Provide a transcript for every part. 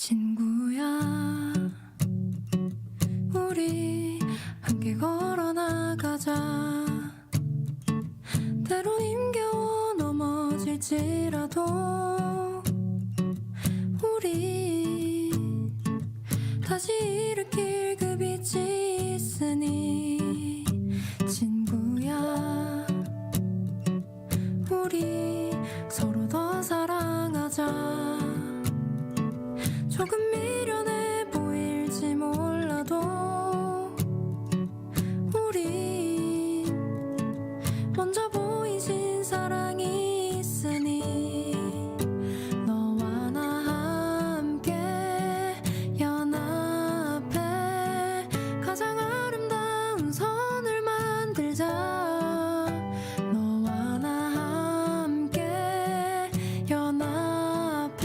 친구야, 우리 함께 걸어나가자. 때론 힘겨워 넘어질지라도 우리 다시 일으킬 그 빛이 있으니. 친구야, 우리 서로 더 사랑하자. 조금 미련해 보일지 몰라도 우리 먼저 보이신 사랑이 있으니. 너와 나 함께 연합해 가장 아름다운 선을 만들자. 너와 나 함께 연합해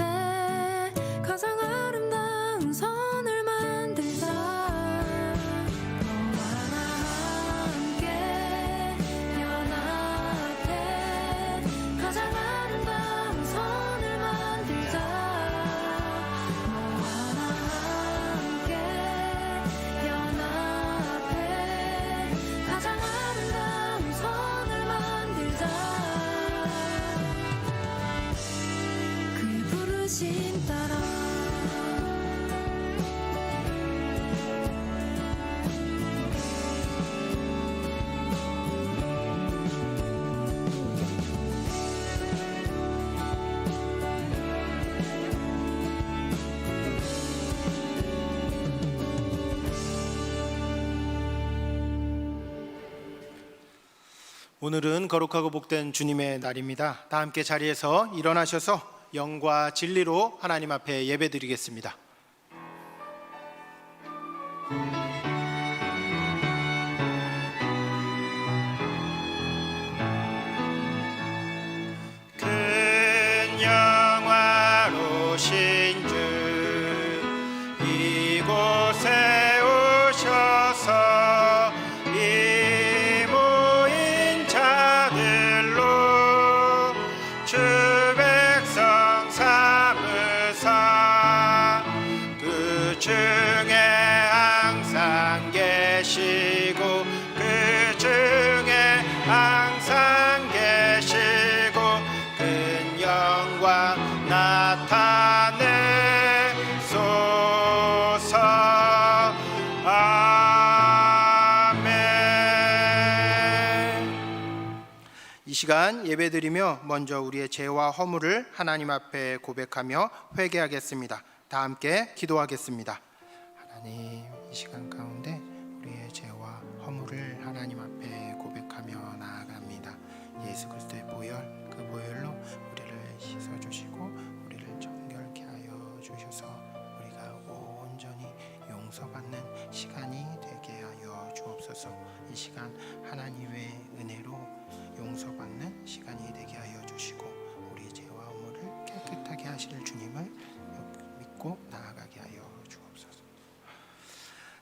가장 아름다운 선을 만들자. 너와 나 함께 연합해 가장 아름다운 선을 만들자. 너와 나 함께 연합해 가장 아름다운 선을 만들자. 그의 부르심 따라 오늘은 거룩하고 복된 주님의 날입니다. 다 함께 자리에서 일어나셔서 영과 진리로 하나님 앞에 예배드리겠습니다. 큰 영화로신 주 이곳에 오셔서 이 모인 자들로 주 백성 삼으사 그 중에 항상 계시고 그 중에 항상 계시고 큰 영광 나타내소서. 아멘. 이 시간 예배드리며 먼저 우리의 죄와 허물을 하나님 앞에 고백하며 회개하겠습니다. 다 함께 기도하겠습니다. 하나님, 이 시간 가운데 우리의 죄와 허물을 하나님 앞에 고백하며 나아갑니다. 예수 그리스도의 보혈, 그 보혈로 우리를 씻어주시고 우리를 정결케 하여 주셔서 우리가 온전히 용서받는 시간이 되게 하여 주옵소서. 이 시간 하나님의 은혜로 용서받는 시간이 되게 하여 주시고 우리 죄와 허물을 깨끗하게 하실 주님을 믿고 나아가게 하여 주옵소서.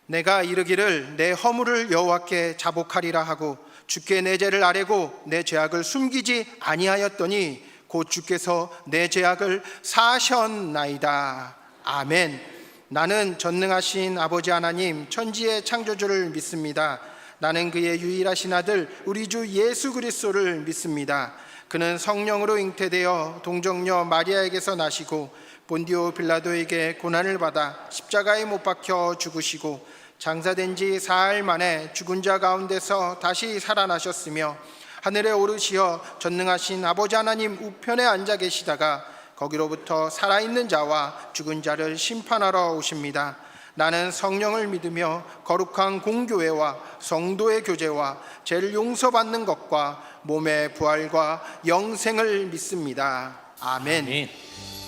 내가 이르기를 내 허물을 여호와께 자복하리라 하고 주께 내 죄를 아뢰고 내 죄악을 숨기지 아니하였더니 곧 주께서 내 죄악을 사하셨나이다. 아멘. 나는 전능하신 아버지 하나님 천지의 창조주를 믿습니다. 나는 그의 유일하신 아들 우리 주 예수 그리스도를 믿습니다. 그는 성령으로 잉태되어 동정녀 마리아에게서 나시고 본디오 빌라도에게 고난을 받아 십자가에 못 박혀 죽으시고 장사된 지 사흘 만에 죽은 자 가운데서 다시 살아나셨으며 하늘에 오르시어 전능하신 아버지 하나님 우편에 앉아 계시다가 거기로부터 살아있는 자와 죽은 자를 심판하러 오십니다. 나는 성령을 믿으며 거룩한 공교회와 성도의 교제와 죄를 용서받는 것과 몸의 부활과 영생을 믿습니다. 아멘. 아멘.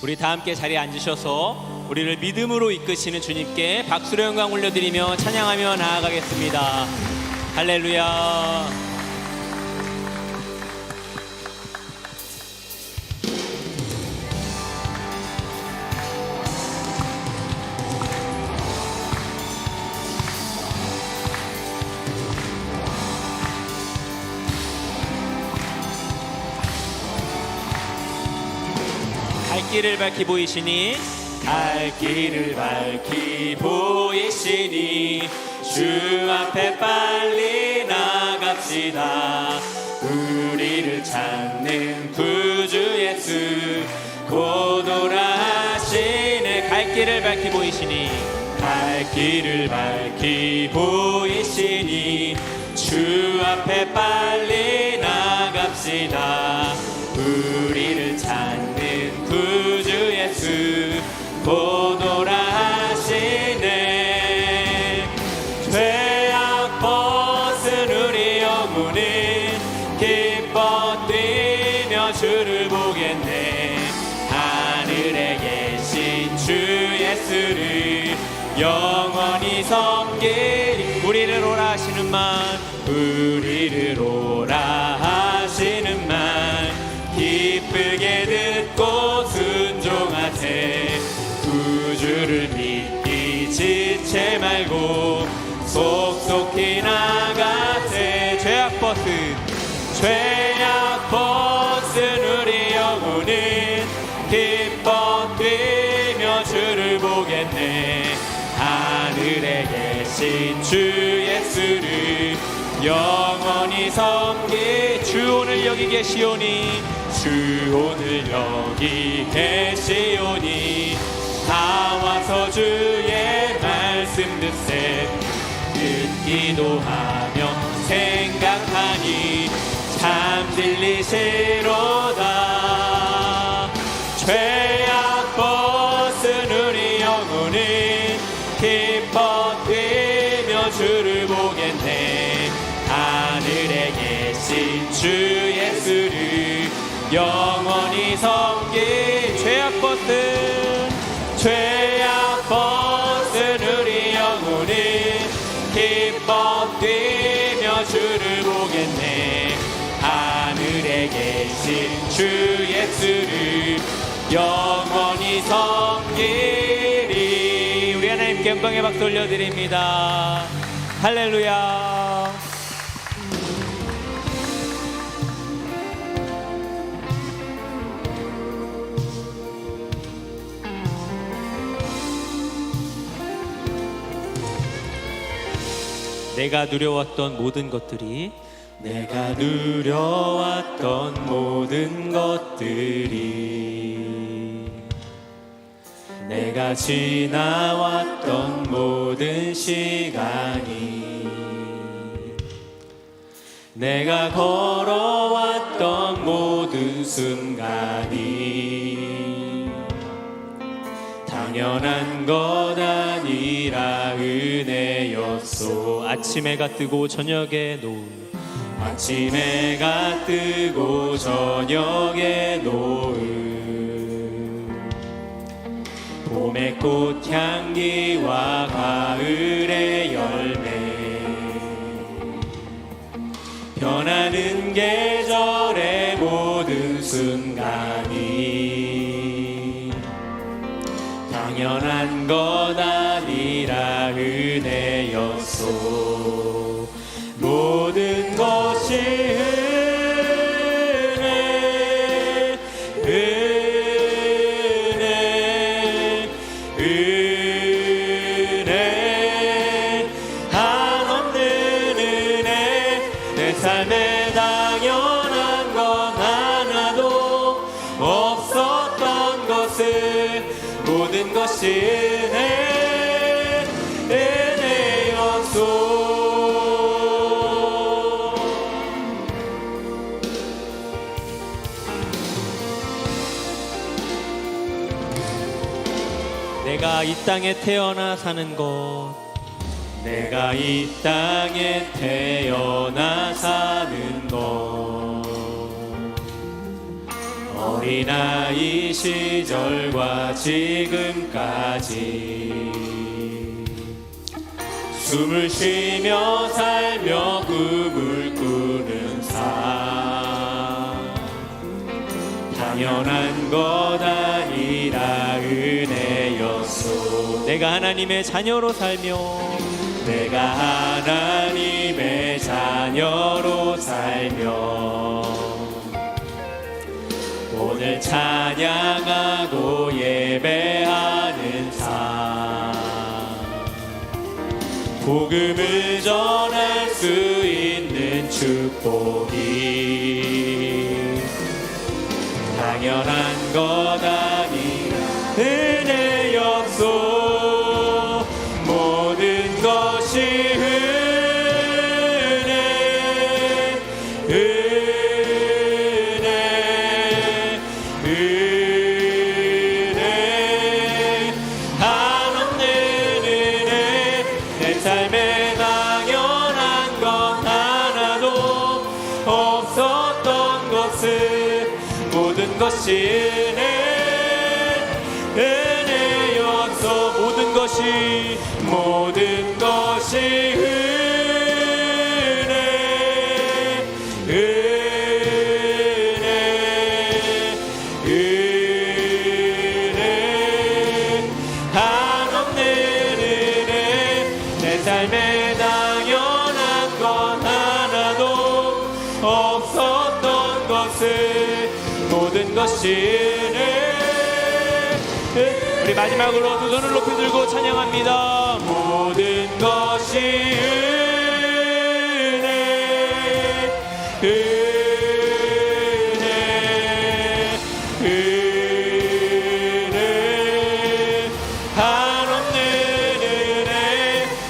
우리 다 함께 자리에 앉으셔서 우리를 믿음으로 이끄시는 주님께 박수로 영광 올려드리며 찬양하며 나아가겠습니다. 할렐루야. 갈 길을 밝히 보이시니 갈 길을 밝히 보이시니 주 앞에 빨리 나갑시다. 우리를 찾는 구주 예수 곧 오라 하시네. 갈 길을 밝히 보이시니 갈 길을 밝히 보이시니 주 앞에 빨리 나갑시다. 우리를 찾는 구주 예수 곧 오라 하시네. 죄악 벗은 우리 영혼은 기뻐 뛰며 주를 보겠네. 하늘에 계신 주 예수를 영원히 섬기리. 우리를 오라 하시는 말, 우리를 오라 하시는 말 기쁘게 듣고 순종하세. 구주를 믿기 지체 말고 속속히 나가세. 죄악 벗은 우리 영혼은 기뻐 뛰며 주를 보겠네. 하늘에 계신 주 예수를 영원히 섬기. 주 오늘 여기 계시오니 주 오늘 여기 계시오니 다 와서 주의 말씀 듣세. 듣기도 하며 생각하니 참 진리시로다. 죄악 벗은 우리 영혼은 기뻐 뛰며 주를 보겠네. 하늘에 계신 주 예수를 영원히 섬기. 죄악 벗은 우리 영혼은 기뻐 뛰며 주를 보겠네. 하늘에 계신 주 예수를 영원히 섬기리. 우리 하나님께 영광의 박수 올려드립니다. 할렐루야. 내가 누려왔던 모든 것들이 내가 지나왔던 모든 시간이 내가 걸어왔던 모든 순간이 당연한 것 아니라 은혜였소. 아침 해가 뜨고 저녁에 노을, 아침 해가 뜨고 저녁에 노을, 봄의 꽃향기와 가을의 열매, 변하는 계절의 모든 순간이 당연한 것 아니라 은혜였소. 모든 것이 은혜, 은혜, 은혜, 한없는 은혜. 내 삶에 당연한 것 하나도 없었던 것을 모든 것이 은혜, 은혜였소. 내가 이 땅에 태어나 사는 것, 내가 이 땅에 태어나 사는 것, 어린아이 시절과 지금까지 숨을 쉬며 살며 꿈을 꾸는 삶, 당연한 것 아니라 은혜였소. 내가 하나님의 자녀로 살며, 내가 하나님의 자녀로 살며 오늘 오늘 찬양하고 예배하는 삶, 복음을 전할 수 있는 축복이 당연한 것 아니라 은혜 약속, 모든 것이 은혜, 은혜, 한없는 은혜. 내 삶에 당연한 것 하나도 없었던 것은 모든 것이 은혜 약속, 모든 것이 은혜, 은혜, 한없는 은혜. 내 삶에 당연한 것 하나도 없었던 것은 모든 것이 은혜. 우리 마지막으로 두 손을 높이 들고 찬양합니다. 모든 것이 은혜, 은혜, 은혜, 한없는 은혜.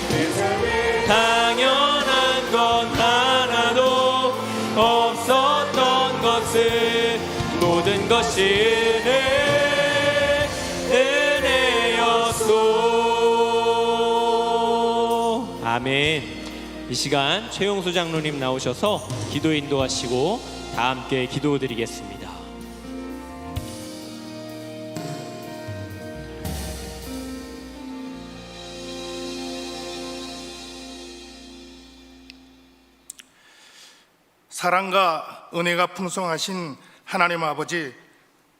내 삶에 당연한 것 하나도 없었던 것은 모든 것이 은혜, 은혜였소. 아멘. 이 시간 최용수 장로님 나오셔서 기도 인도하시고 다 함께 기도드리겠습니다. 사랑과 은혜가 풍성하신 하나님 아버지,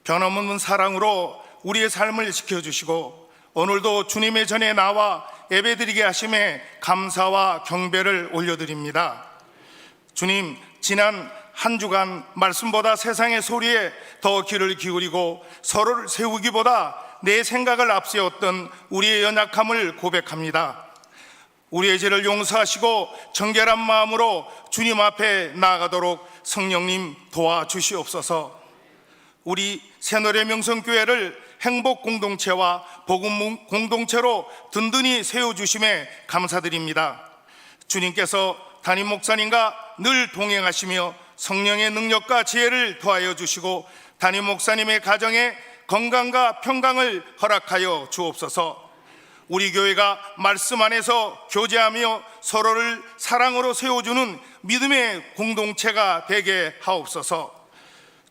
변함없는 사랑으로 우리의 삶을 지켜주시고 오늘도 주님의 전에 나와 예배드리게 하심에 감사와 경배를 올려드립니다. 주님, 지난 한 주간 말씀보다 세상의 소리에 더 귀를 기울이고 서로를 세우기보다 내 생각을 앞세웠던 우리의 연약함을 고백합니다. 우리의 죄를 용서하시고 정결한 마음으로 주님 앞에 나아가도록 성령님 도와주시옵소서. 우리 새노래 명성교회를 행복 공동체와 복음 공동체로 든든히 세워주심에 감사드립니다. 주님께서 담임 목사님과 늘 동행하시며 성령의 능력과 지혜를 더하여 주시고 담임 목사님의 가정에 건강과 평강을 허락하여 주옵소서. 우리 교회가 말씀 안에서 교제하며 서로를 사랑으로 세워주는 믿음의 공동체가 되게 하옵소서.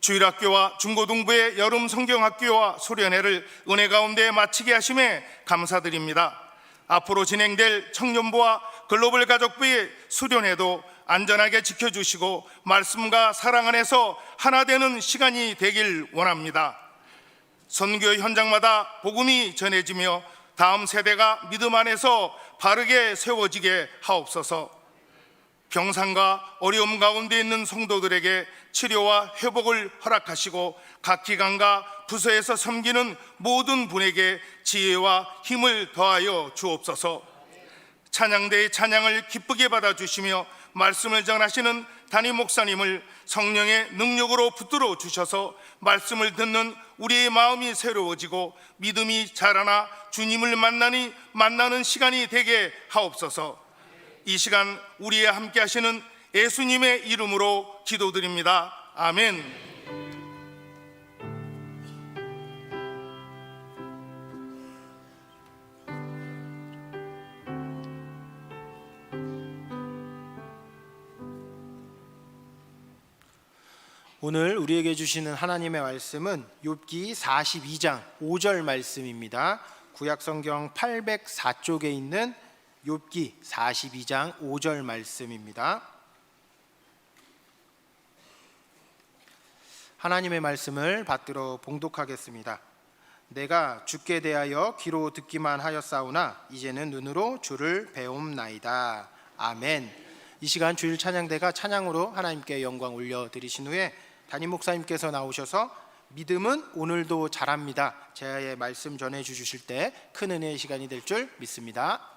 주일학교와 중고등부의 여름 성경학교와 수련회를 은혜 가운데 마치게 하심에 감사드립니다. 앞으로 진행될 청년부와 글로벌 가족부의 수련회도 안전하게 지켜주시고 말씀과 사랑 안에서 하나 되는 시간이 되길 원합니다. 선교 현장마다 복음이 전해지며 다음 세대가 믿음 안에서 바르게 세워지게 하옵소서. 병상과 어려움 가운데 있는 성도들에게 치료와 회복을 허락하시고 각 기관과 부서에서 섬기는 모든 분에게 지혜와 힘을 더하여 주옵소서. 찬양대의 찬양을 기쁘게 받아주시며 말씀을 전하시는 담임 목사님을 성령의 능력으로 붙들어 주셔서 말씀을 듣는 우리의 마음이 새로워지고 믿음이 자라나 주님을 만나는 시간이 되게 하옵소서. 이 시간 우리와 함께 하시는 예수님의 이름으로 기도드립니다. 아멘. 오늘 우리에게 주시는 하나님의 말씀은 욥기 42장 5절 말씀입니다. 구약성경 804쪽에 있는 욥기 42장 5절 말씀입니다. 하나님의 말씀을 받들어 봉독하겠습니다. 내가 주께 대하여 귀로 듣기만 하였사오나 이제는 눈으로 주를 배움나이다. 아멘. 이 시간 주일 찬양대가 찬양으로 하나님께 영광 올려드리신 후에 담임 목사님께서 나오셔서 믿음은 오늘도 자랍니다. 제 말씀 전해 주실 때 큰 은혜의 시간이 될 줄 믿습니다.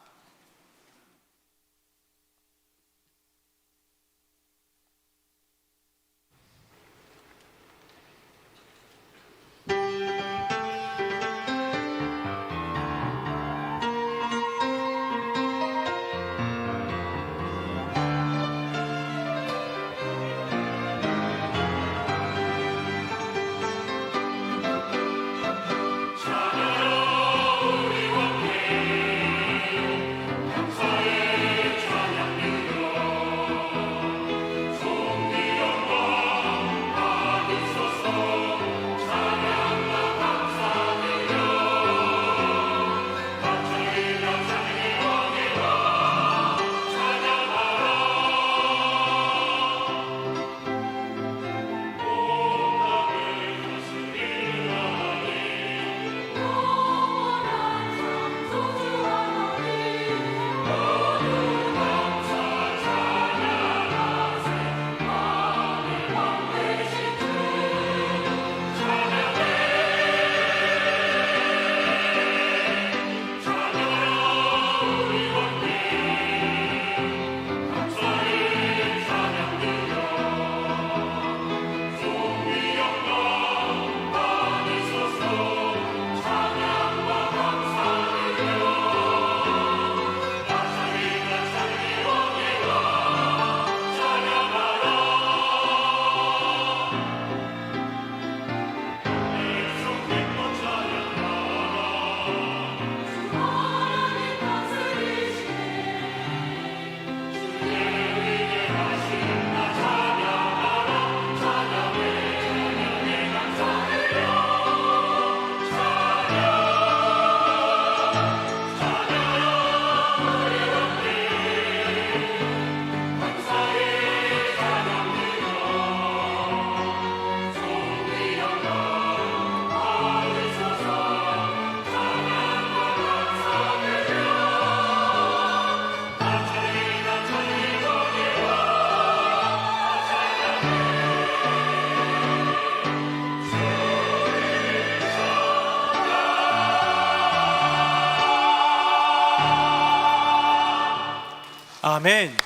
아멘.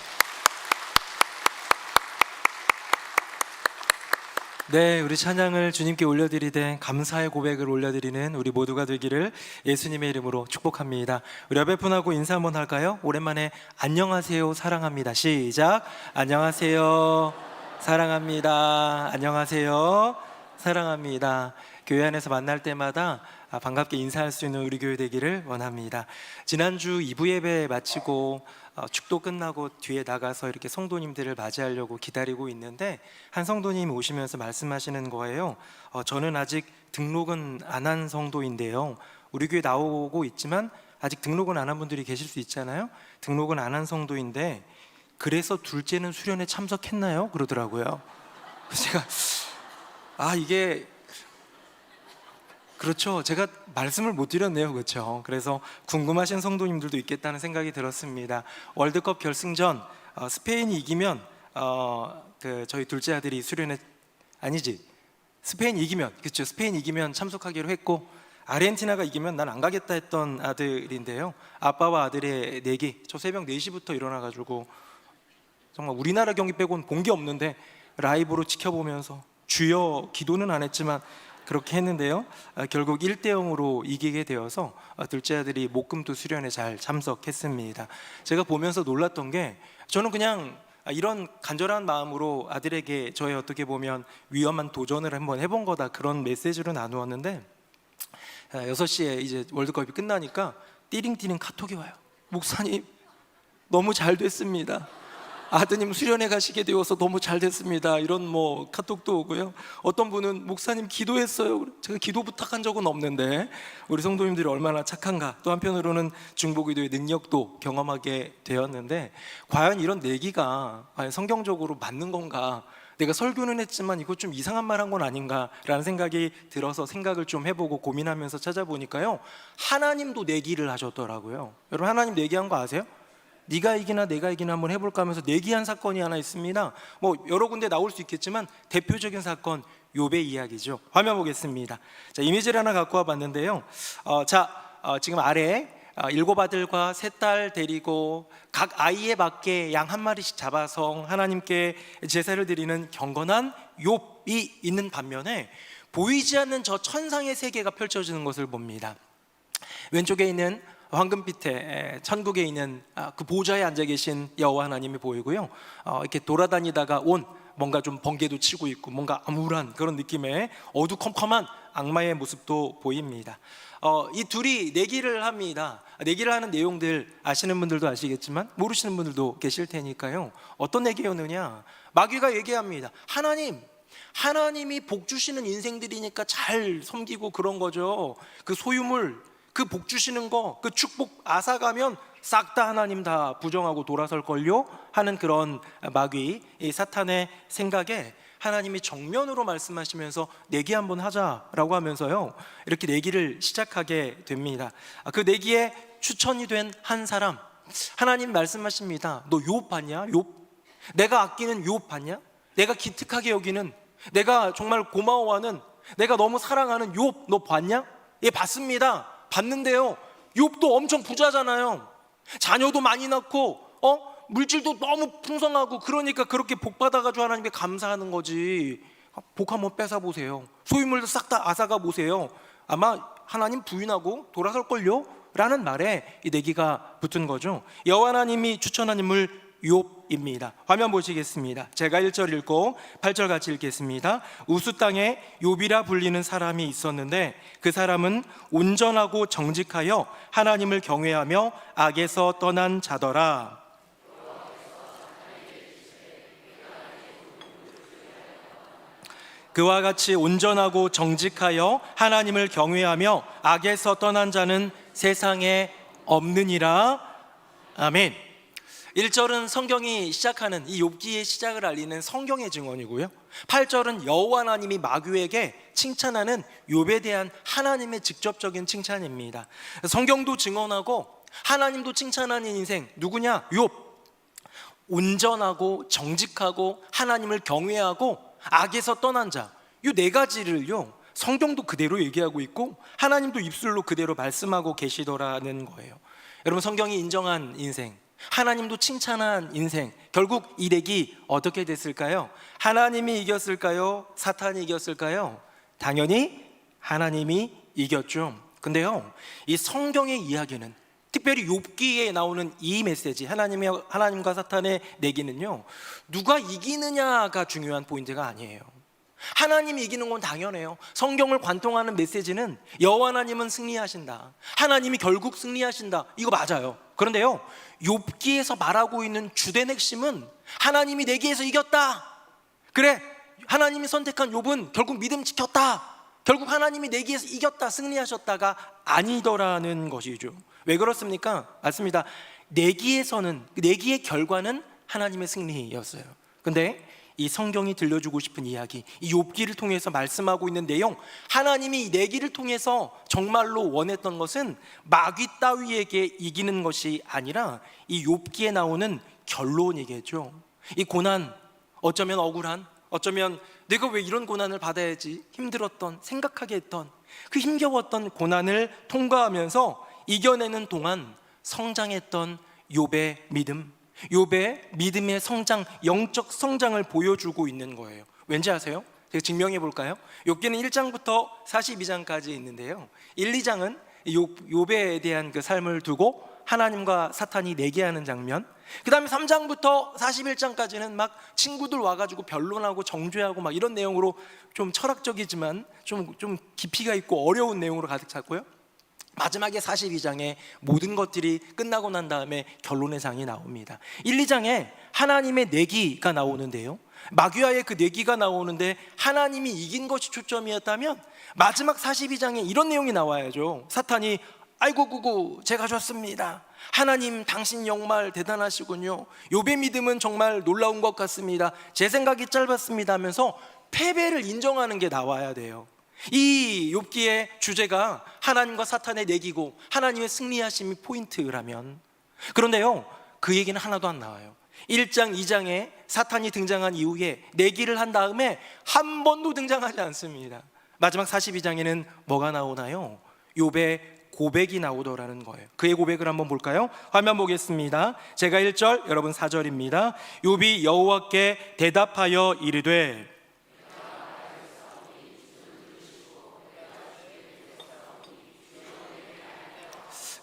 네, 우리 찬양을 주님께 올려드리되 감사의 고백을 올려드리는 우리 모두가 되기를 예수님의 이름으로 축복합니다. 우리 옆에 분하고 인사 한번 할까요? 오랜만에 안녕하세요, 사랑합니다. 시작. 안녕하세요, 사랑합니다. 안녕하세요, 사랑합니다. 교회 안에서 만날 때마다 반갑게 인사할 수 있는 우리 교회 되기를 원합니다. 지난주 2부 예배 마치고 축도 끝나고 뒤에 나가서 이렇게 성도님들을 맞이하려고 기다리고 있는데 한 성도님이 오시면서 말씀하시는 거예요. 저는 아직 등록은 안 한 성도인데요, 우리 교회 나오고 있지만 아직 등록은 안 한 분들이 계실 수 있잖아요. 등록은 안 한 성도인데 그래서 둘째는 수련회 참석했나요? 그러더라고요. 제가 이게 그렇죠. 제가 말씀을 못 드렸네요. 그렇죠. 그래서 궁금하신 성도님들도 있겠다는 생각이 들었습니다. 월드컵 결승전 스페인이 이기면 저희 둘째 아들이 수련회 아니지 스페인 이기면 그렇죠. 스페인 이기면 참석하기로 했고 아르헨티나가 이기면 난 안 가겠다 했던 아들인데요. 아빠와 아들의 내기 저 새벽 4시부터 일어나가지고 정말 우리나라 경기 빼고는 본 게 없는데 라이브로 지켜보면서 주여 기도는 안 했지만 그렇게 했는데요. 결국 1대0으로 이기게 되어서 둘째 아들이 목금토 수련회 잘 참석했습니다. 제가 보면서 놀랐던 게 저는 그냥 이런 간절한 마음으로 아들에게 저의 어떻게 보면 위험한 도전을 한번 해본 거다 그런 메시지로 나누었는데 6시에 이제 월드컵이 끝나니까 띠링띠링 카톡이 와요. 목사님 너무 잘 됐습니다. 아드님 수련회 가시게 되어서 너무 잘 됐습니다. 이런 카톡도 오고요. 어떤 분은 목사님 기도했어요. 제가 기도 부탁한 적은 없는데 우리 성도님들이 얼마나 착한가. 또 한편으로는 중보기도의 능력도 경험하게 되었는데 과연 이런 내기가 과연 성경적으로 맞는 건가? 내가 설교는 했지만 이거 좀 이상한 말 한 건 아닌가라는 생각이 들어서 생각을 좀 해보고 고민하면서 찾아보니까요, 하나님도 내기를 하셨더라고요. 여러분 하나님 내기한 거 아세요? 네가 이기나 내가 이기나 한번 해볼까 하면서 내기한 사건이 하나 있습니다. 여러 군데 나올 수 있겠지만 대표적인 사건 욥의 이야기죠. 화면 보겠습니다. 자, 이미지를 하나 갖고 와봤는데요. 지금 아래 7 아들과 3딸 데리고 각 아이에 맞게 양 1마리씩 잡아서 하나님께 제사를 드리는 경건한 욥이 있는 반면에 보이지 않는 저 천상의 세계가 펼쳐지는 것을 봅니다. 왼쪽에 있는 황금빛에 천국에 있는 그 보좌에 앉아 계신 여호와 하나님이 보이고요. 이렇게 돌아다니다가 온 뭔가 좀 번개도 치고 있고 뭔가 암울한 그런 느낌의 어두컴컴한 악마의 모습도 보입니다. 이 둘이 내기를 합니다. 내기를 하는 내용들 아시는 분들도 아시겠지만 모르시는 분들도 계실 테니까요. 어떤 내기였느냐? 마귀가 얘기합니다. 하나님이 복 주시는 인생들이니까 잘 섬기고 그런 거죠. 그 소유물, 그 복 주시는 거, 그 축복 앗아가면 싹 다 하나님 다 부정하고 돌아설걸요 하는 그런 마귀, 이 사탄의 생각에 하나님이 정면으로 말씀하시면서 내기 한번 하자라고 하면서요, 이렇게 내기를 시작하게 됩니다. 그 내기에 추천이 된 한 사람, 하나님 말씀하십니다. 너 욥 봤냐? 욥? 내가 아끼는 욥 봤냐? 내가 기특하게 여기는, 내가 정말 고마워하는, 내가 너무 사랑하는 욥 너 봤냐? 예, 봤습니다. 봤는데요, 욥도 엄청 부자잖아요. 자녀도 많이 낳고 물질도 너무 풍성하고, 그러니까 그렇게 복 받아가지고 하나님께 감사하는 거지. 복 한번 뺏어보세요. 소유물도 싹 다 앗아가 보세요. 아마 하나님 부인하고 돌아설걸요? 라는 말에 이 내기가 붙은 거죠. 여호와 하나님이 추천한 인물 욥입니다. 화면 보시겠습니다. 제가 1절 읽고 8절 같이 읽겠습니다. 우스 땅에 욥이라 불리는 사람이 있었는데 그 사람은 온전하고 정직하여 하나님을 경외하며 악에서 떠난 자더라. 그와 같이 온전하고 정직하여 하나님을 경외하며 악에서 떠난 자는 세상에 없느니라. 아멘. 1절은 성경이 시작하는 이 욥기의 시작을 알리는 성경의 증언이고요, 8절은 여호와 하나님이 마귀에게 칭찬하는 욥에 대한 하나님의 직접적인 칭찬입니다. 성경도 증언하고 하나님도 칭찬하는 인생 누구냐? 욥. 온전하고 정직하고 하나님을 경외하고 악에서 떠난 자, 이 4가지를요 성경도 그대로 얘기하고 있고 하나님도 입술로 그대로 말씀하고 계시더라는 거예요. 여러분, 성경이 인정한 인생, 하나님도 칭찬한 인생, 결국 이 내기 어떻게 됐을까요? 하나님이 이겼을까요? 사탄이 이겼을까요? 당연히 하나님이 이겼죠. 근데요, 이 성경의 이야기는, 특별히 욥기에 나오는 이 메시지, 하나님과 사탄의 내기는요, 누가 이기느냐가 중요한 포인트가 아니에요. 하나님이 이기는 건 당연해요. 성경을 관통하는 메시지는 여호와 하나님은 승리하신다, 하나님이 결국 승리하신다, 이거 맞아요. 그런데요, 욥기에서 말하고 있는 주된 핵심은 하나님이 내기에서 이겼다, 그래 하나님이 선택한 욥은 결국 믿음 지켰다, 결국 하나님이 내기에서 이겼다, 승리하셨다가 아니더라는 것이죠. 왜 그렇습니까? 맞습니다. 내기에서는, 내기의 결과는 하나님의 승리였어요. 근데 이 성경이 들려주고 싶은 이야기, 이 욥기를 통해서 말씀하고 있는 내용, 하나님이 이 내기를 통해서 정말로 원했던 것은 마귀 따위에게 이기는 것이 아니라 이 욥기에 나오는 결론이겠죠. 이 고난, 어쩌면 억울한, 어쩌면 내가 왜 이런 고난을 받아야지 힘들었던, 생각하게 했던 그 힘겨웠던 고난을 통과하면서 이겨내는 동안 성장했던 욥의 믿음, 욥의 믿음의 성장, 영적 성장을 보여주고 있는 거예요. 왠지 아세요? 제가 증명해 볼까요? 욥기는 1장부터 42장까지 있는데요, 1, 2장은 욥에 대한 그 삶을 두고 하나님과 사탄이 내기하는 장면, 그 다음에 3장부터 41장까지는 막 친구들 와가지고 변론하고 정죄하고 막 이런 내용으로 좀 철학적이지만 좀 깊이가 있고 어려운 내용으로 가득 찼고요, 마지막에 42장에 모든 것들이 끝나고 난 다음에 결론의 장이 나옵니다. 1, 2장에 하나님의 내기가 나오는데요, 마귀와의 그 내기가 나오는데 하나님이 이긴 것이 초점이었다면 마지막 42장에 이런 내용이 나와야죠. 사탄이 아이고 구구 제가 졌습니다, 하나님 당신 정말 대단하시군요, 욥의 믿음은 정말 놀라운 것 같습니다, 제 생각이 짧았습니다 하면서 패배를 인정하는 게 나와야 돼요. 이 욥기의 주제가 하나님과 사탄의 내기고 하나님의 승리하심이 포인트라면, 그런데요 그 얘기는 하나도 안 나와요. 1장, 2장에 사탄이 등장한 이후에 내기를 한 다음에 한 번도 등장하지 않습니다. 마지막 42장에는 뭐가 나오나요? 욥의 고백이 나오더라는 거예요. 그의 고백을 한번 볼까요? 화면 보겠습니다. 제가 1절, 여러분 4절입니다. 욥이 여호와께 대답하여 이르되,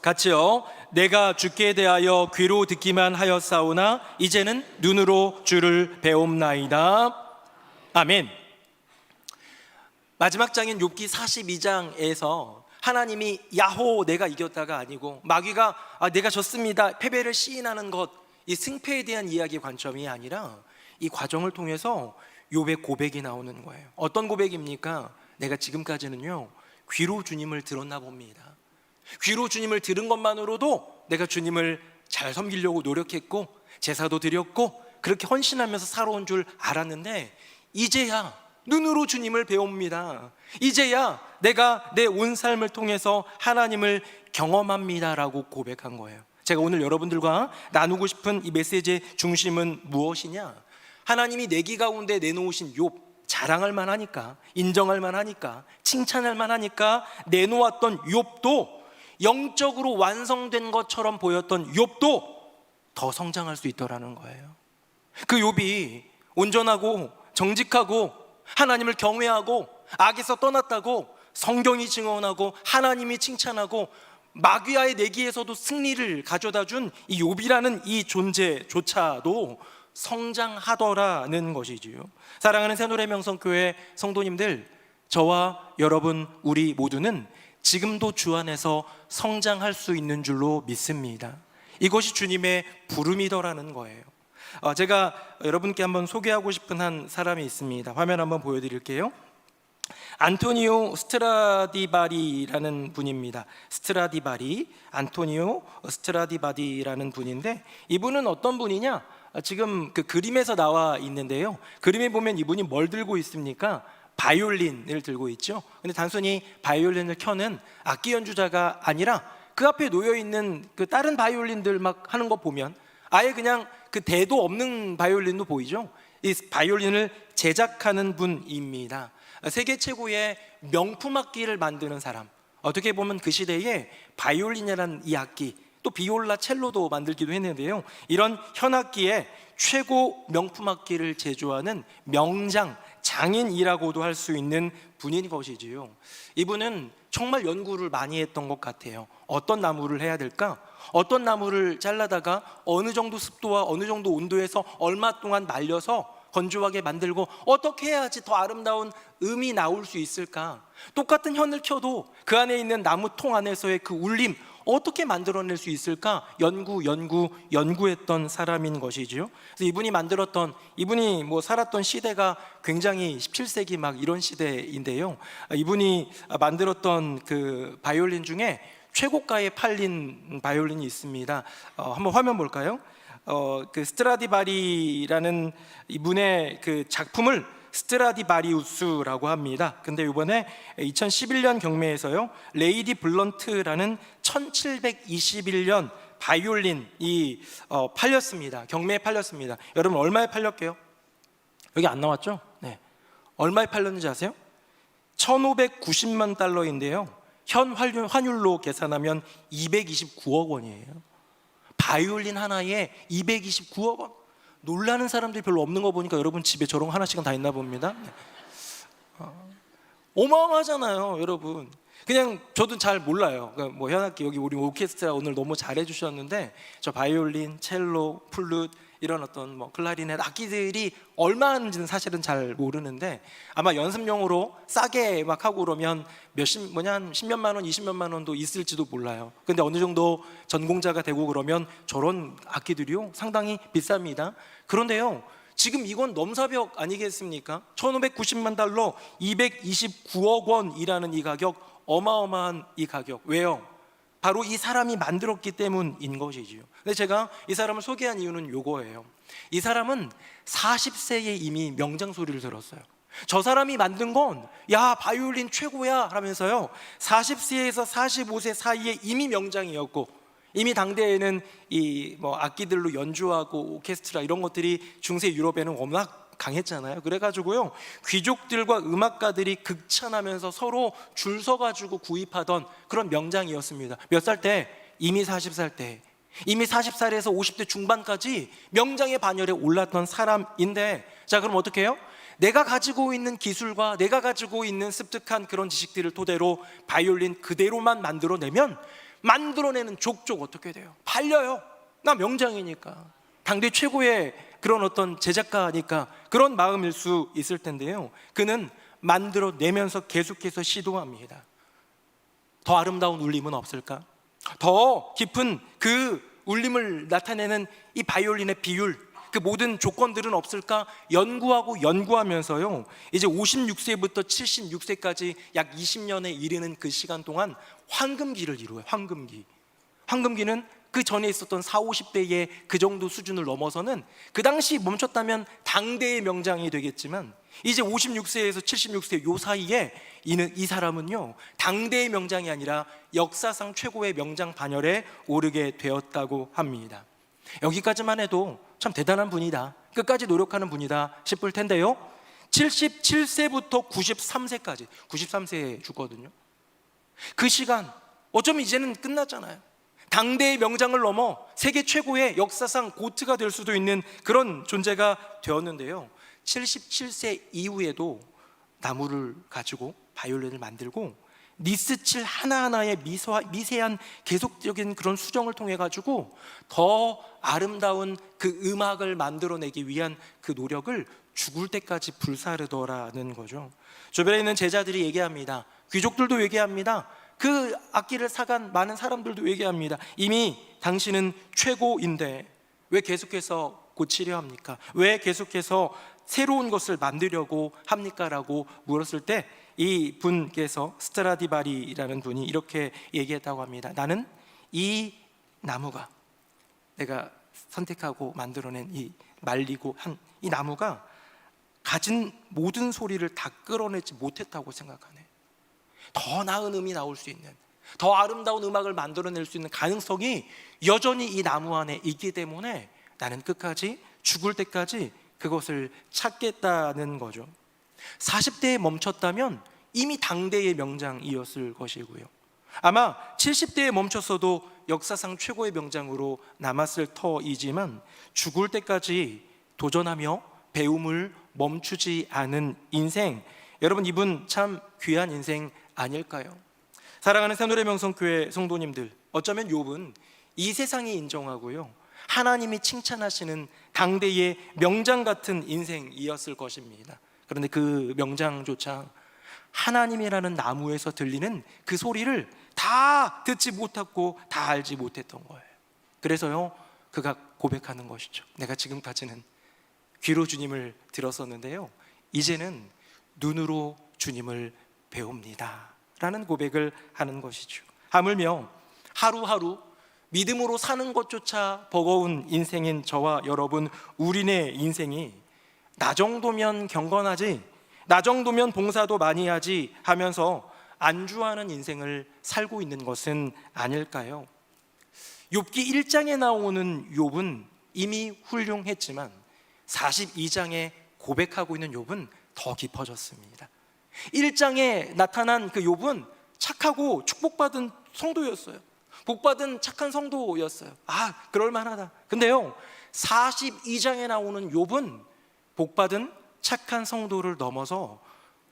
같이요. 내가 주께 대하여 귀로 듣기만 하였사오나 이제는 눈으로 주를 배움나이다. 아멘. 마지막 장인 욥기 42장에서 하나님이 야호 내가 이겼다가 아니고 마귀가 내가 졌습니다 패배를 시인하는 것, 이 승패에 대한 이야기의 관점이 아니라 이 과정을 통해서 욥의 고백이 나오는 거예요. 어떤 고백입니까? 내가 지금까지는요 귀로 주님을 들었나 봅니다. 귀로 주님을 들은 것만으로도 내가 주님을 잘 섬기려고 노력했고 제사도 드렸고 그렇게 헌신하면서 살아온 줄 알았는데 이제야 눈으로 주님을 배웁니다. 이제야 내가 내 온 삶을 통해서 하나님을 경험합니다라고 고백한 거예요. 제가 오늘 여러분들과 나누고 싶은 이 메시지의 중심은 무엇이냐? 하나님이 내기 가운데 내놓으신 욥, 자랑할 만하니까, 인정할 만하니까, 칭찬할 만하니까 내놓았던 욥도 영적으로 완성된 것처럼 보였던 욥도 더 성장할 수 있더라는 거예요. 그 욥이 온전하고 정직하고 하나님을 경외하고 악에서 떠났다고 성경이 증언하고 하나님이 칭찬하고 마귀와의 내기에서도 승리를 가져다 준 이 욥이라는 이 존재조차도 성장하더라는 것이지요. 사랑하는 새노래명성교회 성도님들, 저와 여러분 우리 모두는 지금도 주 안에서 성장할 수 있는 줄로 믿습니다. 이것이 주님의 부름이더라는 거예요. 제가 여러분께 한번 소개하고 싶은 한 사람이 있습니다. 화면 한번 보여드릴게요. 안토니오 스트라디바리라는 분입니다. 안토니오 스트라디바리라는 분인데, 이분은 어떤 분이냐? 지금 그 그림에서 나와 있는데요. 그림에 보면 이분이 뭘 들고 있습니까? 바이올린을 들고 있죠. 근데 단순히 바이올린을 켜는 악기 연주자가 아니라 그 앞에 놓여 있는 그 다른 바이올린들 막 하는 거 보면 아예 그냥 그 대도 없는 바이올린도 보이죠. 이 바이올린을 제작하는 분입니다. 세계 최고의 명품 악기를 만드는 사람. 어떻게 보면 그 시대에 바이올린이라는 이 악기, 또 비올라, 첼로도 만들기도 했는데요. 이런 현악기의 최고 명품 악기를 제조하는 명장, 장인이라고도 할 수 있는 분인 것이지요. 이분은 정말 연구를 많이 했던 것 같아요. 어떤 나무를 해야 될까? 어떤 나무를 잘라다가 어느 정도 습도와 어느 정도 온도에서 얼마 동안 말려서 건조하게 만들고 어떻게 해야지 더 아름다운 음이 나올 수 있을까? 똑같은 현을 켜도 그 안에 있는 나무통 안에서의 그 울림 어떻게 만들어낼 수 있을까? 연구했던 사람인 것이죠. 그래서 이분이 살았던 시대가 굉장히 17세기 막 이런 시대인데요. 이분이 만들었던 그 바이올린 중에 최고가에 팔린 바이올린이 있습니다. 한번 화면 볼까요? 그 스트라디바리라는 이분의 그 작품을 스트라디바리우스라고 합니다. 근데 이번에 2011년 경매에서요, 레이디 블런트라는 1721년 바이올린이 팔렸습니다. 경매에 팔렸습니다. 여러분 얼마에 팔렸게요? 여기 안 나왔죠? 네. 얼마에 팔렸는지 아세요? 1,590만 달러인데요. 현 환율로 계산하면 229억 원이에요. 바이올린 하나에 229억 원. 놀라는 사람들이 별로 없는 거 보니까 여러분 집에 저런 거 하나씩은 다 있나 봅니다. 어마어마하잖아요, 여러분. 그냥 저도 잘 몰라요. 그러니까 현악기 여기 우리 오케스트라 오늘 너무 잘해 주셨는데 저 바이올린, 첼로, 플룻 이런 어떤 클라리넷 악기들이 얼마 하는지는 사실은 잘 모르는데 아마 연습용으로 싸게 막 하고 그러면 한 10몇만 원, 20몇만 원도 있을지도 몰라요. 근데 어느 정도 전공자가 되고 그러면 저런 악기들이요 상당히 비쌉니다. 그런데요, 지금 이건 넘사벽 아니겠습니까? 1590만 달러, 229억 원이라는 이 가격, 어마어마한 이 가격. 왜요? 바로 이 사람이 만들었기 때문인 것이지요. 근데 제가 이 사람을 소개한 이유는 요거예요. 이 사람은 40세에 이미 명장 소리를 들었어요. 저 사람이 만든 건 야 바이올린 최고야 하면서요, 40세에서 45세 사이에 이미 명장이었고 이미 당대에는 이 뭐 악기들로 연주하고 오케스트라 이런 것들이 중세 유럽에는 워낙 강했잖아요. 그래가지고요, 귀족들과 음악가들이 극찬하면서 서로 줄 서가지고 구입하던 그런 명장이었습니다. 몇 살 때? 이미 40살 때. 이미 40살에서 50대 중반까지 명장의 반열에 올랐던 사람인데, 자, 그럼 어떻게 해요? 내가 가지고 있는 기술과 내가 가지고 있는 습득한 그런 지식들을 토대로 바이올린 그대로만 만들어내면 만들어내는 족족 어떻게 돼요? 팔려요. 나 명장이니까, 당대 최고의 그런 어떤 제작가니까 그런 마음일 수 있을 텐데요, 그는 만들어내면서 계속해서 시도합니다. 더 아름다운 울림은 없을까? 더 깊은 그 울림을 나타내는 이 바이올린의 비율, 그 모든 조건들은 없을까? 연구하고 연구하면서요, 이제 56세부터 76세까지 약 20년에 이르는 그 시간 동안 황금기를 이루어요. 황금기는 그 전에 있었던 40, 50대의 그 정도 수준을 넘어서는, 그 당시 멈췄다면 당대의 명장이 되겠지만 이제 56세에서 76세 요 사이에 이 사람은요, 당대의 명장이 아니라 역사상 최고의 명장 반열에 오르게 되었다고 합니다. 여기까지만 해도 참 대단한 분이다, 끝까지 노력하는 분이다 싶을 텐데요, 77세부터 93세까지, 93세에 죽거든요. 그 시간 어쩌면 이제는 끝났잖아요. 당대의 명장을 넘어 세계 최고의 역사상 고트가 될 수도 있는 그런 존재가 되었는데요, 77세 이후에도 나무를 가지고 바이올린을 만들고 니스칠 하나하나의 미세한 계속적인 그런 수정을 통해 가지고 더 아름다운 그 음악을 만들어내기 위한 그 노력을 죽을 때까지 불사르더라는 거죠. 주변에 있는 제자들이 얘기합니다. 귀족들도 얘기합니다. 그 악기를 사간 많은 사람들도 얘기합니다. 이미 당신은 최고인데 왜 계속해서 고치려 합니까? 왜 계속해서 새로운 것을 만들려고 합니까? 라고 물었을 때 이 분께서, 스트라디바리라는 분이 이렇게 얘기했다고 합니다. 나는 이 나무가, 내가 선택하고 만들어낸 이 말리고 한 이 나무가 가진 모든 소리를 다 끌어내지 못했다고 생각하네. 더 나은 음이 나올 수 있는, 더 아름다운 음악을 만들어낼 수 있는 가능성이 여전히 이 나무 안에 있기 때문에 나는 끝까지, 죽을 때까지 그것을 찾겠다는 거죠. 40대에 멈췄다면 이미 당대의 명장이었을 것이고요, 아마 70대에 멈췄어도 역사상 최고의 명장으로 남았을 터이지만 죽을 때까지 도전하며 배움을 멈추지 않은 인생, 여러분, 이분 참 귀한 인생 아닐까요? 사랑하는 새노래명성교회 성도님들, 어쩌면 욥은 이 세상이 인정하고요, 하나님이 칭찬하시는 당대의 명장 같은 인생이었을 것입니다. 그런데 그 명장조차 하나님이라는 나무에서 들리는 그 소리를 다 듣지 못하고 다 알지 못했던 거예요. 그래서요, 그가 고백하는 것이죠. 내가 지금까지는 귀로 주님을 들었었는데요, 이제는 눈으로 주님을 배웁니다 라는 고백을 하는 것이죠. 하물며 하루하루 믿음으로 사는 것조차 버거운 인생인 저와 여러분, 우리네 인생이 나 정도면 경건하지, 나 정도면 봉사도 많이 하지 하면서 안주하는 인생을 살고 있는 것은 아닐까요? 욥기 1장에 나오는 욥은 이미 훌륭했지만 42장에 고백하고 있는 욥은 더 깊어졌습니다. 1장에 나타난 그 욥은 착하고 축복받은 성도였어요. 복받은 착한 성도였어요. 아, 그럴만하다. 근데요, 42장에 나오는 욥은 복받은 착한 성도를 넘어서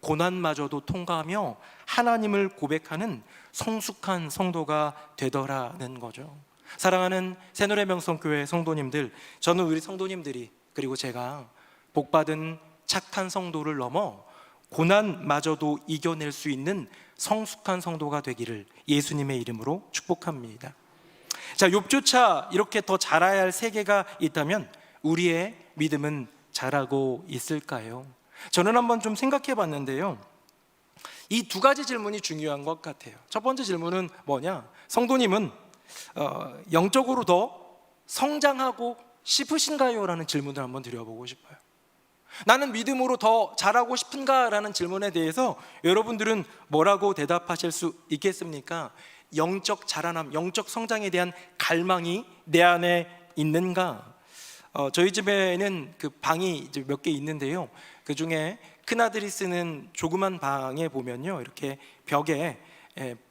고난마저도 통과하며 하나님을 고백하는 성숙한 성도가 되더라는 거죠. 사랑하는 새노래명성교회 성도님들, 저는 우리 성도님들이, 그리고 제가 복받은 착한 성도를 넘어 고난마저도 이겨낼 수 있는 성숙한 성도가 되기를 예수님의 이름으로 축복합니다. 자, 욥조차 이렇게 더 자라야 할 세계가 있다면 우리의 믿음은 자라고 있을까요? 저는 한번 좀 생각해 봤는데요, 이 두 가지 질문이 중요한 것 같아요. 첫 번째 질문은 뭐냐? 성도님은 영적으로 더 성장하고 싶으신가요? 라는 질문을 한번 드려보고 싶어요. 나는 믿음으로 더 자라고 싶은가? 라는 질문에 대해서 여러분들은 뭐라고 대답하실 수 있겠습니까? 영적 자라남, 영적 성장에 대한 갈망이 내 안에 있는가? 저희 집에는 그 방이 이제 몇 개 있는데요. 그 중에 큰 아들이 쓰는 조그만 방에 보면요, 이렇게 벽에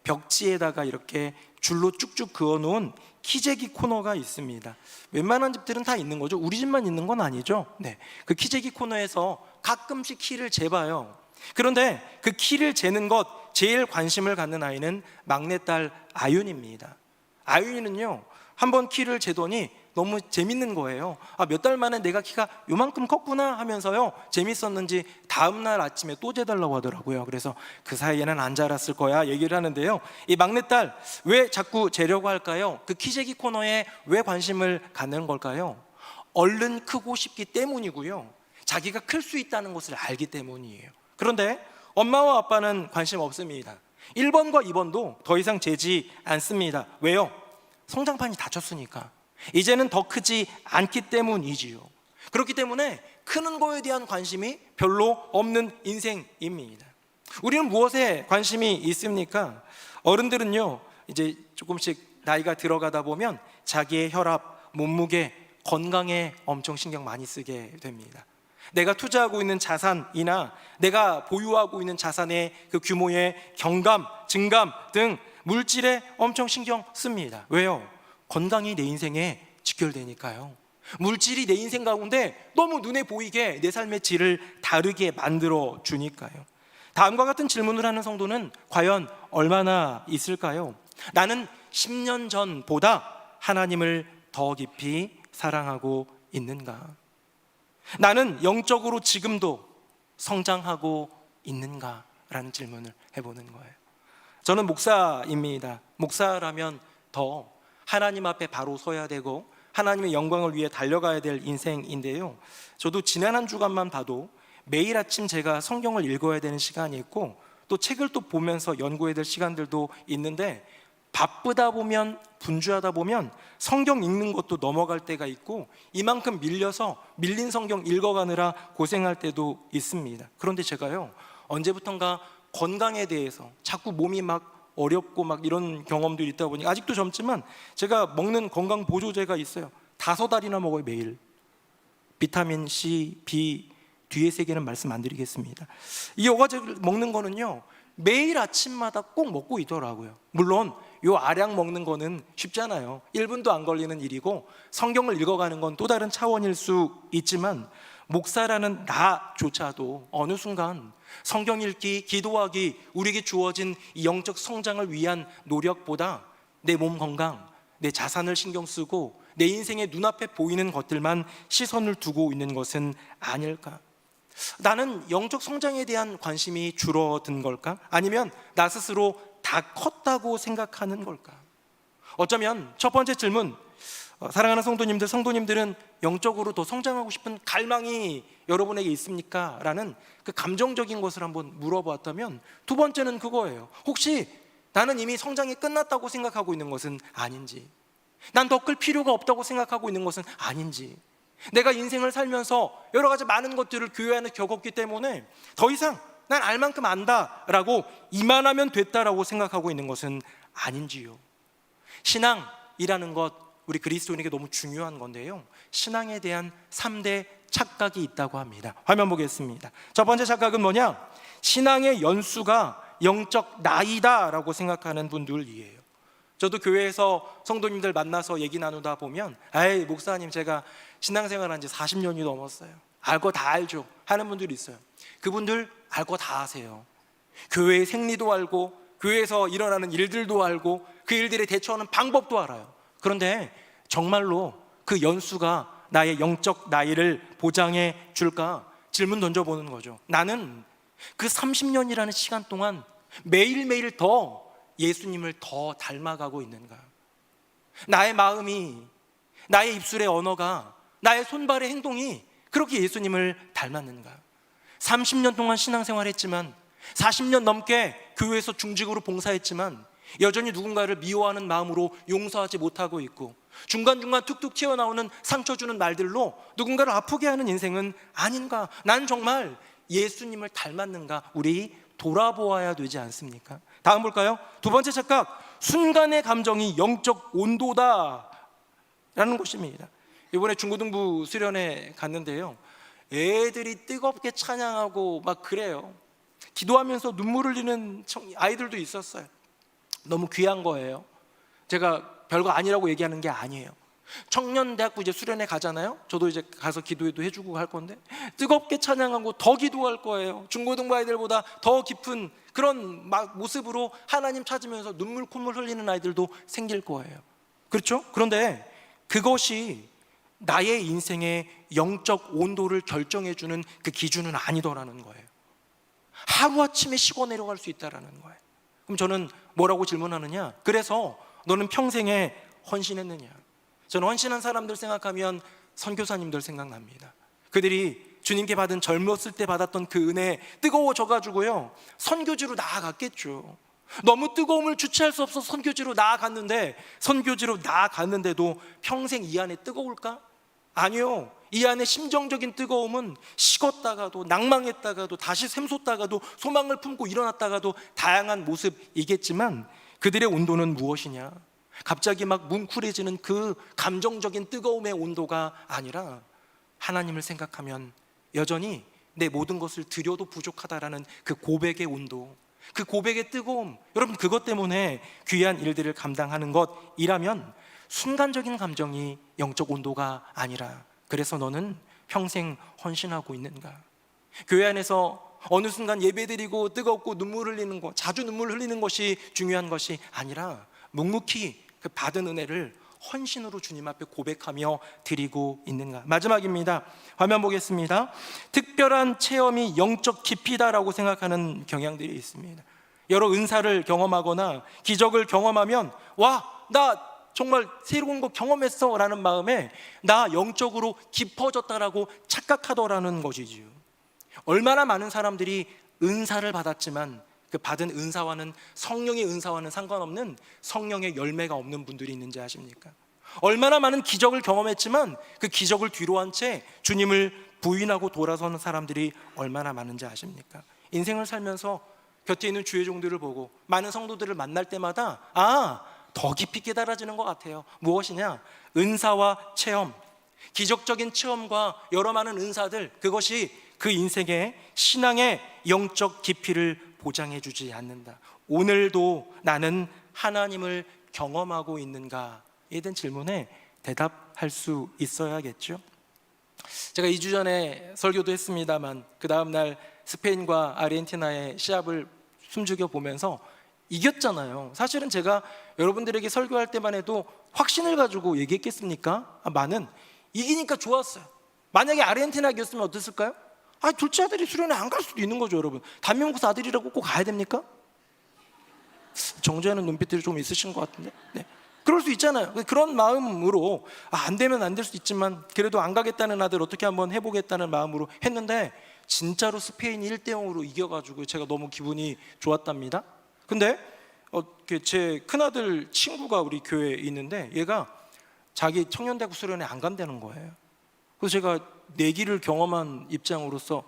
벽지에다가 이렇게 줄로 쭉쭉 그어놓은 키재기 코너가 있습니다. 웬만한 집들은 다 있는 거죠. 우리 집만 있는 건 아니죠. 네, 그 키재기 코너에서 가끔씩 키를 재봐요. 그런데 그 키를 재는 것 제일 관심을 갖는 아이는 막내딸 아윤입니다. 아윤이는요, 한번 키를 재더니 너무 재밌는 거예요. 몇 달 만에 내가 키가 요만큼 컸구나 하면서요, 재밌었는지 다음날 아침에 또 재달라고 하더라고요. 그래서 그 사이에는 안 자랐을 거야 얘기를 하는데요, 이 막내딸 왜 자꾸 재려고 할까요? 그 키재기 코너에 왜 관심을 갖는 걸까요? 얼른 크고 싶기 때문이고요, 자기가 클 수 있다는 것을 알기 때문이에요. 그런데 엄마와 아빠는 관심 없습니다. 1번과 2번도 더 이상 재지 않습니다. 왜요? 성장판이 닫혔으니까. 이제는 더 크지 않기 때문이지요. 그렇기 때문에 크는 거에 대한 관심이 별로 없는 인생입니다. 우리는 무엇에 관심이 있습니까? 어른들은요, 이제 조금씩 나이가 들어가다 보면 자기의 혈압, 몸무게, 건강에 엄청 신경 많이 쓰게 됩니다. 내가 투자하고 있는 자산이나 내가 보유하고 있는 자산의 그 규모의 경감, 증감 등 물질에 엄청 신경 씁니다. 왜요? 건강이 내 인생에 직결되니까요. 물질이 내 인생 가운데 너무 눈에 보이게 내 삶의 질을 다르게 만들어 주니까요. 다음과 같은 질문을 하는 성도는 과연 얼마나 있을까요? 나는 10년 전보다 하나님을 더 깊이 사랑하고 있는가? 나는 영적으로 지금도 성장하고 있는가? 라는 질문을 해보는 거예요. 저는 목사입니다. 목사라면 더 하나님 앞에 바로 서야 되고 하나님의 영광을 위해 달려가야 될 인생인데요, 저도 지난 한 주간만 봐도 매일 아침 제가 성경을 읽어야 되는 시간이 있고 또 책을 또 보면서 연구해야 될 시간들도 있는데, 바쁘다 보면, 분주하다 보면 성경 읽는 것도 넘어갈 때가 있고 이만큼 밀린 성경 읽어가느라 고생할 때도 있습니다. 그런데 제가요, 언제부턴가 건강에 대해서 자꾸 몸이 막 어렵고 막 이런 경험들이 있다 보니 아직도 젊지만 제가 먹는 건강 보조제가 있어요. 5알이나 먹어요, 매일. 비타민 C, B, 뒤에 3개는 말씀 안 드리겠습니다. 이 여과제를 먹는 거는요, 매일 아침마다 꼭 먹고 있더라고요. 물론 요 알약 먹는 거는 쉽잖아요. 1분도 안 걸리는 일이고 성경을 읽어가는 건 또 다른 차원일 수 있지만, 목사라는 나조차도 어느 순간 성경 읽기, 기도하기, 우리에게 주어진 이 영적 성장을 위한 노력보다 내 몸 건강, 내 자산을 신경 쓰고 내 인생의 눈앞에 보이는 것들만 시선을 두고 있는 것은 아닐까? 나는 영적 성장에 대한 관심이 줄어든 걸까? 아니면 나 스스로 다 컸다고 생각하는 걸까? 어쩌면 첫 번째 질문, 사랑하는 성도님들, 성도님들은 영적으로 더 성장하고 싶은 갈망이 여러분에게 있습니까? 라는 그 감정적인 것을 한번 물어봤다면, 두 번째는 그거예요. 혹시 나는 이미 성장이 끝났다고 생각하고 있는 것은 아닌지, 난 더 클 필요가 없다고 생각하고 있는 것은 아닌지, 내가 인생을 살면서 여러 가지 많은 것들을 교회 안에 겪었기 때문에 더 이상 난 알 만큼 안다라고 이만하면 됐다라고 생각하고 있는 것은 아닌지요. 신앙이라는 것, 우리 그리스도인에게 너무 중요한 건데요, 신앙에 대한 3대 착각이 있다고 합니다. 화면 보겠습니다. 첫 번째 착각은 뭐냐? 신앙의 연수가 영적 나이다라고 생각하는 분들이에요. 저도 교회에서 성도님들 만나서 얘기 나누다 보면, 에이 목사님, 제가 신앙생활 한 지 40년이 넘었어요, 알 거 다 알죠 하는 분들이 있어요. 그분들 알 거 다 아세요. 교회의 생리도 알고 교회에서 일어나는 일들도 알고 그 일들에 대처하는 방법도 알아요. 그런데 정말로 그 연수가 나의 영적 나이를 보장해 줄까? 질문 던져보는 거죠. 나는 그 30년이라는 시간 동안 매일매일 더 예수님을 더 닮아가고 있는가? 나의 마음이, 나의 입술의 언어가, 나의 손발의 행동이 그렇게 예수님을 닮았는가? 30년 동안 신앙생활했지만, 40년 넘게 교회에서 중직으로 봉사했지만 여전히 누군가를 미워하는 마음으로 용서하지 못하고 있고, 중간중간 툭툭 튀어나오는 상처 주는 말들로 누군가를 아프게 하는 인생은 아닌가? 난 정말 예수님을 닮았는가? 우리 돌아보아야 되지 않습니까? 다음 볼까요? 두 번째 착각, 순간의 감정이 영적 온도다라는 것입니다. 이번에 중고등부 수련회 갔는데요, 애들이 뜨겁게 찬양하고 막 그래요. 기도하면서 눈물 흘리는 아이들도 있었어요. 너무 귀한 거예요. 제가 별거 아니라고 얘기하는 게 아니에요. 청년대학부 이제 수련회 가잖아요. 저도 이제 가서 기도회도 해주고 할 건데 뜨겁게 찬양하고 더 기도할 거예요. 중고등부 아이들보다 더 깊은 그런 모습으로 하나님 찾으면서 눈물 콧물 흘리는 아이들도 생길 거예요. 그렇죠? 그런데 그것이 나의 인생의 영적 온도를 결정해주는 그 기준은 아니더라는 거예요. 하루아침에 식어 내려갈 수 있다라는 거예요. 그럼 저는 뭐라고 질문하느냐? 그래서 너는 평생에 헌신했느냐? 저는 헌신한 사람들 생각하면 선교사님들 생각납니다. 그들이 주님께 받은 젊었을 때 받았던 그 은혜 뜨거워져 가지고요, 선교지로 나아갔겠죠. 너무 뜨거움을 주체할 수 없어서 선교지로 나아갔는데도 평생 이 안에 뜨거울까? 아니요. 이 안에 심정적인 뜨거움은 식었다가도 낭망했다가도 다시 샘솟다가도 소망을 품고 일어났다가도 다양한 모습이겠지만 그들의 온도는 무엇이냐? 갑자기 막 뭉클해지는 그 감정적인 뜨거움의 온도가 아니라 하나님을 생각하면 여전히 내 모든 것을 드려도 부족하다라는 그 고백의 온도, 그 고백의 뜨거움, 여러분 그것 때문에 귀한 일들을 감당하는 것이라면 순간적인 감정이 영적 온도가 아니라 그래서 너는 평생 헌신하고 있는가? 교회 안에서 어느 순간 예배드리고 뜨겁고 눈물 흘리는 것, 자주 눈물 흘리는 것이 중요한 것이 아니라 묵묵히 그 받은 은혜를 헌신으로 주님 앞에 고백하며 드리고 있는가? 마지막입니다. 화면 보겠습니다. 특별한 체험이 영적 깊이다라고 생각하는 경향들이 있습니다. 여러 은사를 경험하거나 기적을 경험하면 나 정말 새로운 거 경험했어 라는 마음에 나 영적으로 깊어졌다라고 착각하더라는 것이지요. 얼마나 많은 사람들이 은사를 받았지만 그 받은 은사와는 성령의 은사와는 상관없는 성령의 열매가 없는 분들이 있는지 아십니까? 얼마나 많은 기적을 경험했지만 그 기적을 뒤로 한 채 주님을 부인하고 돌아서는 사람들이 얼마나 많은지 아십니까? 인생을 살면서 곁에 있는 주의 종들을 보고 많은 성도들을 만날 때마다 더 깊이 깨달아지는 것 같아요. 무엇이냐? 은사와 체험, 기적적인 체험과 여러 많은 은사들, 그것이 그 인생의 신앙의 영적 깊이를 보장해 주지 않는다. 오늘도 나는 하나님을 경험하고 있는가에 대한 질문에 대답할 수 있어야겠죠. 제가 2주 전에 설교도 했습니다만 그 다음 날 스페인과 아르헨티나의 시합을 숨죽여 보면서 이겼잖아요. 사실은 제가 여러분들에게 설교할 때만 해도 확신을 가지고 얘기했겠습니까? 나는 이기니까 좋았어요. 만약에 아르헨티나가 이겼으면 어땠을까요? 둘째 아들이 수련회 안 갈 수도 있는 거죠, 여러분. 단명국사 아들이라고 꼭 가야 됩니까? 정죄하는 눈빛들이 좀 있으신 것 같은데. 네. 그럴 수 있잖아요. 그런 마음으로 안 되면 안 될 수도 있지만 그래도 안 가겠다는 아들 어떻게 한번 해보겠다는 마음으로 했는데 진짜로 스페인이 1대0으로 이겨가지고 제가 너무 기분이 좋았답니다. 근데 제 큰아들 친구가 우리 교회에 있는데 얘가 자기 청년대학 수련회 안 간다는 거예요. 그래서 제가 내기를 경험한 입장으로서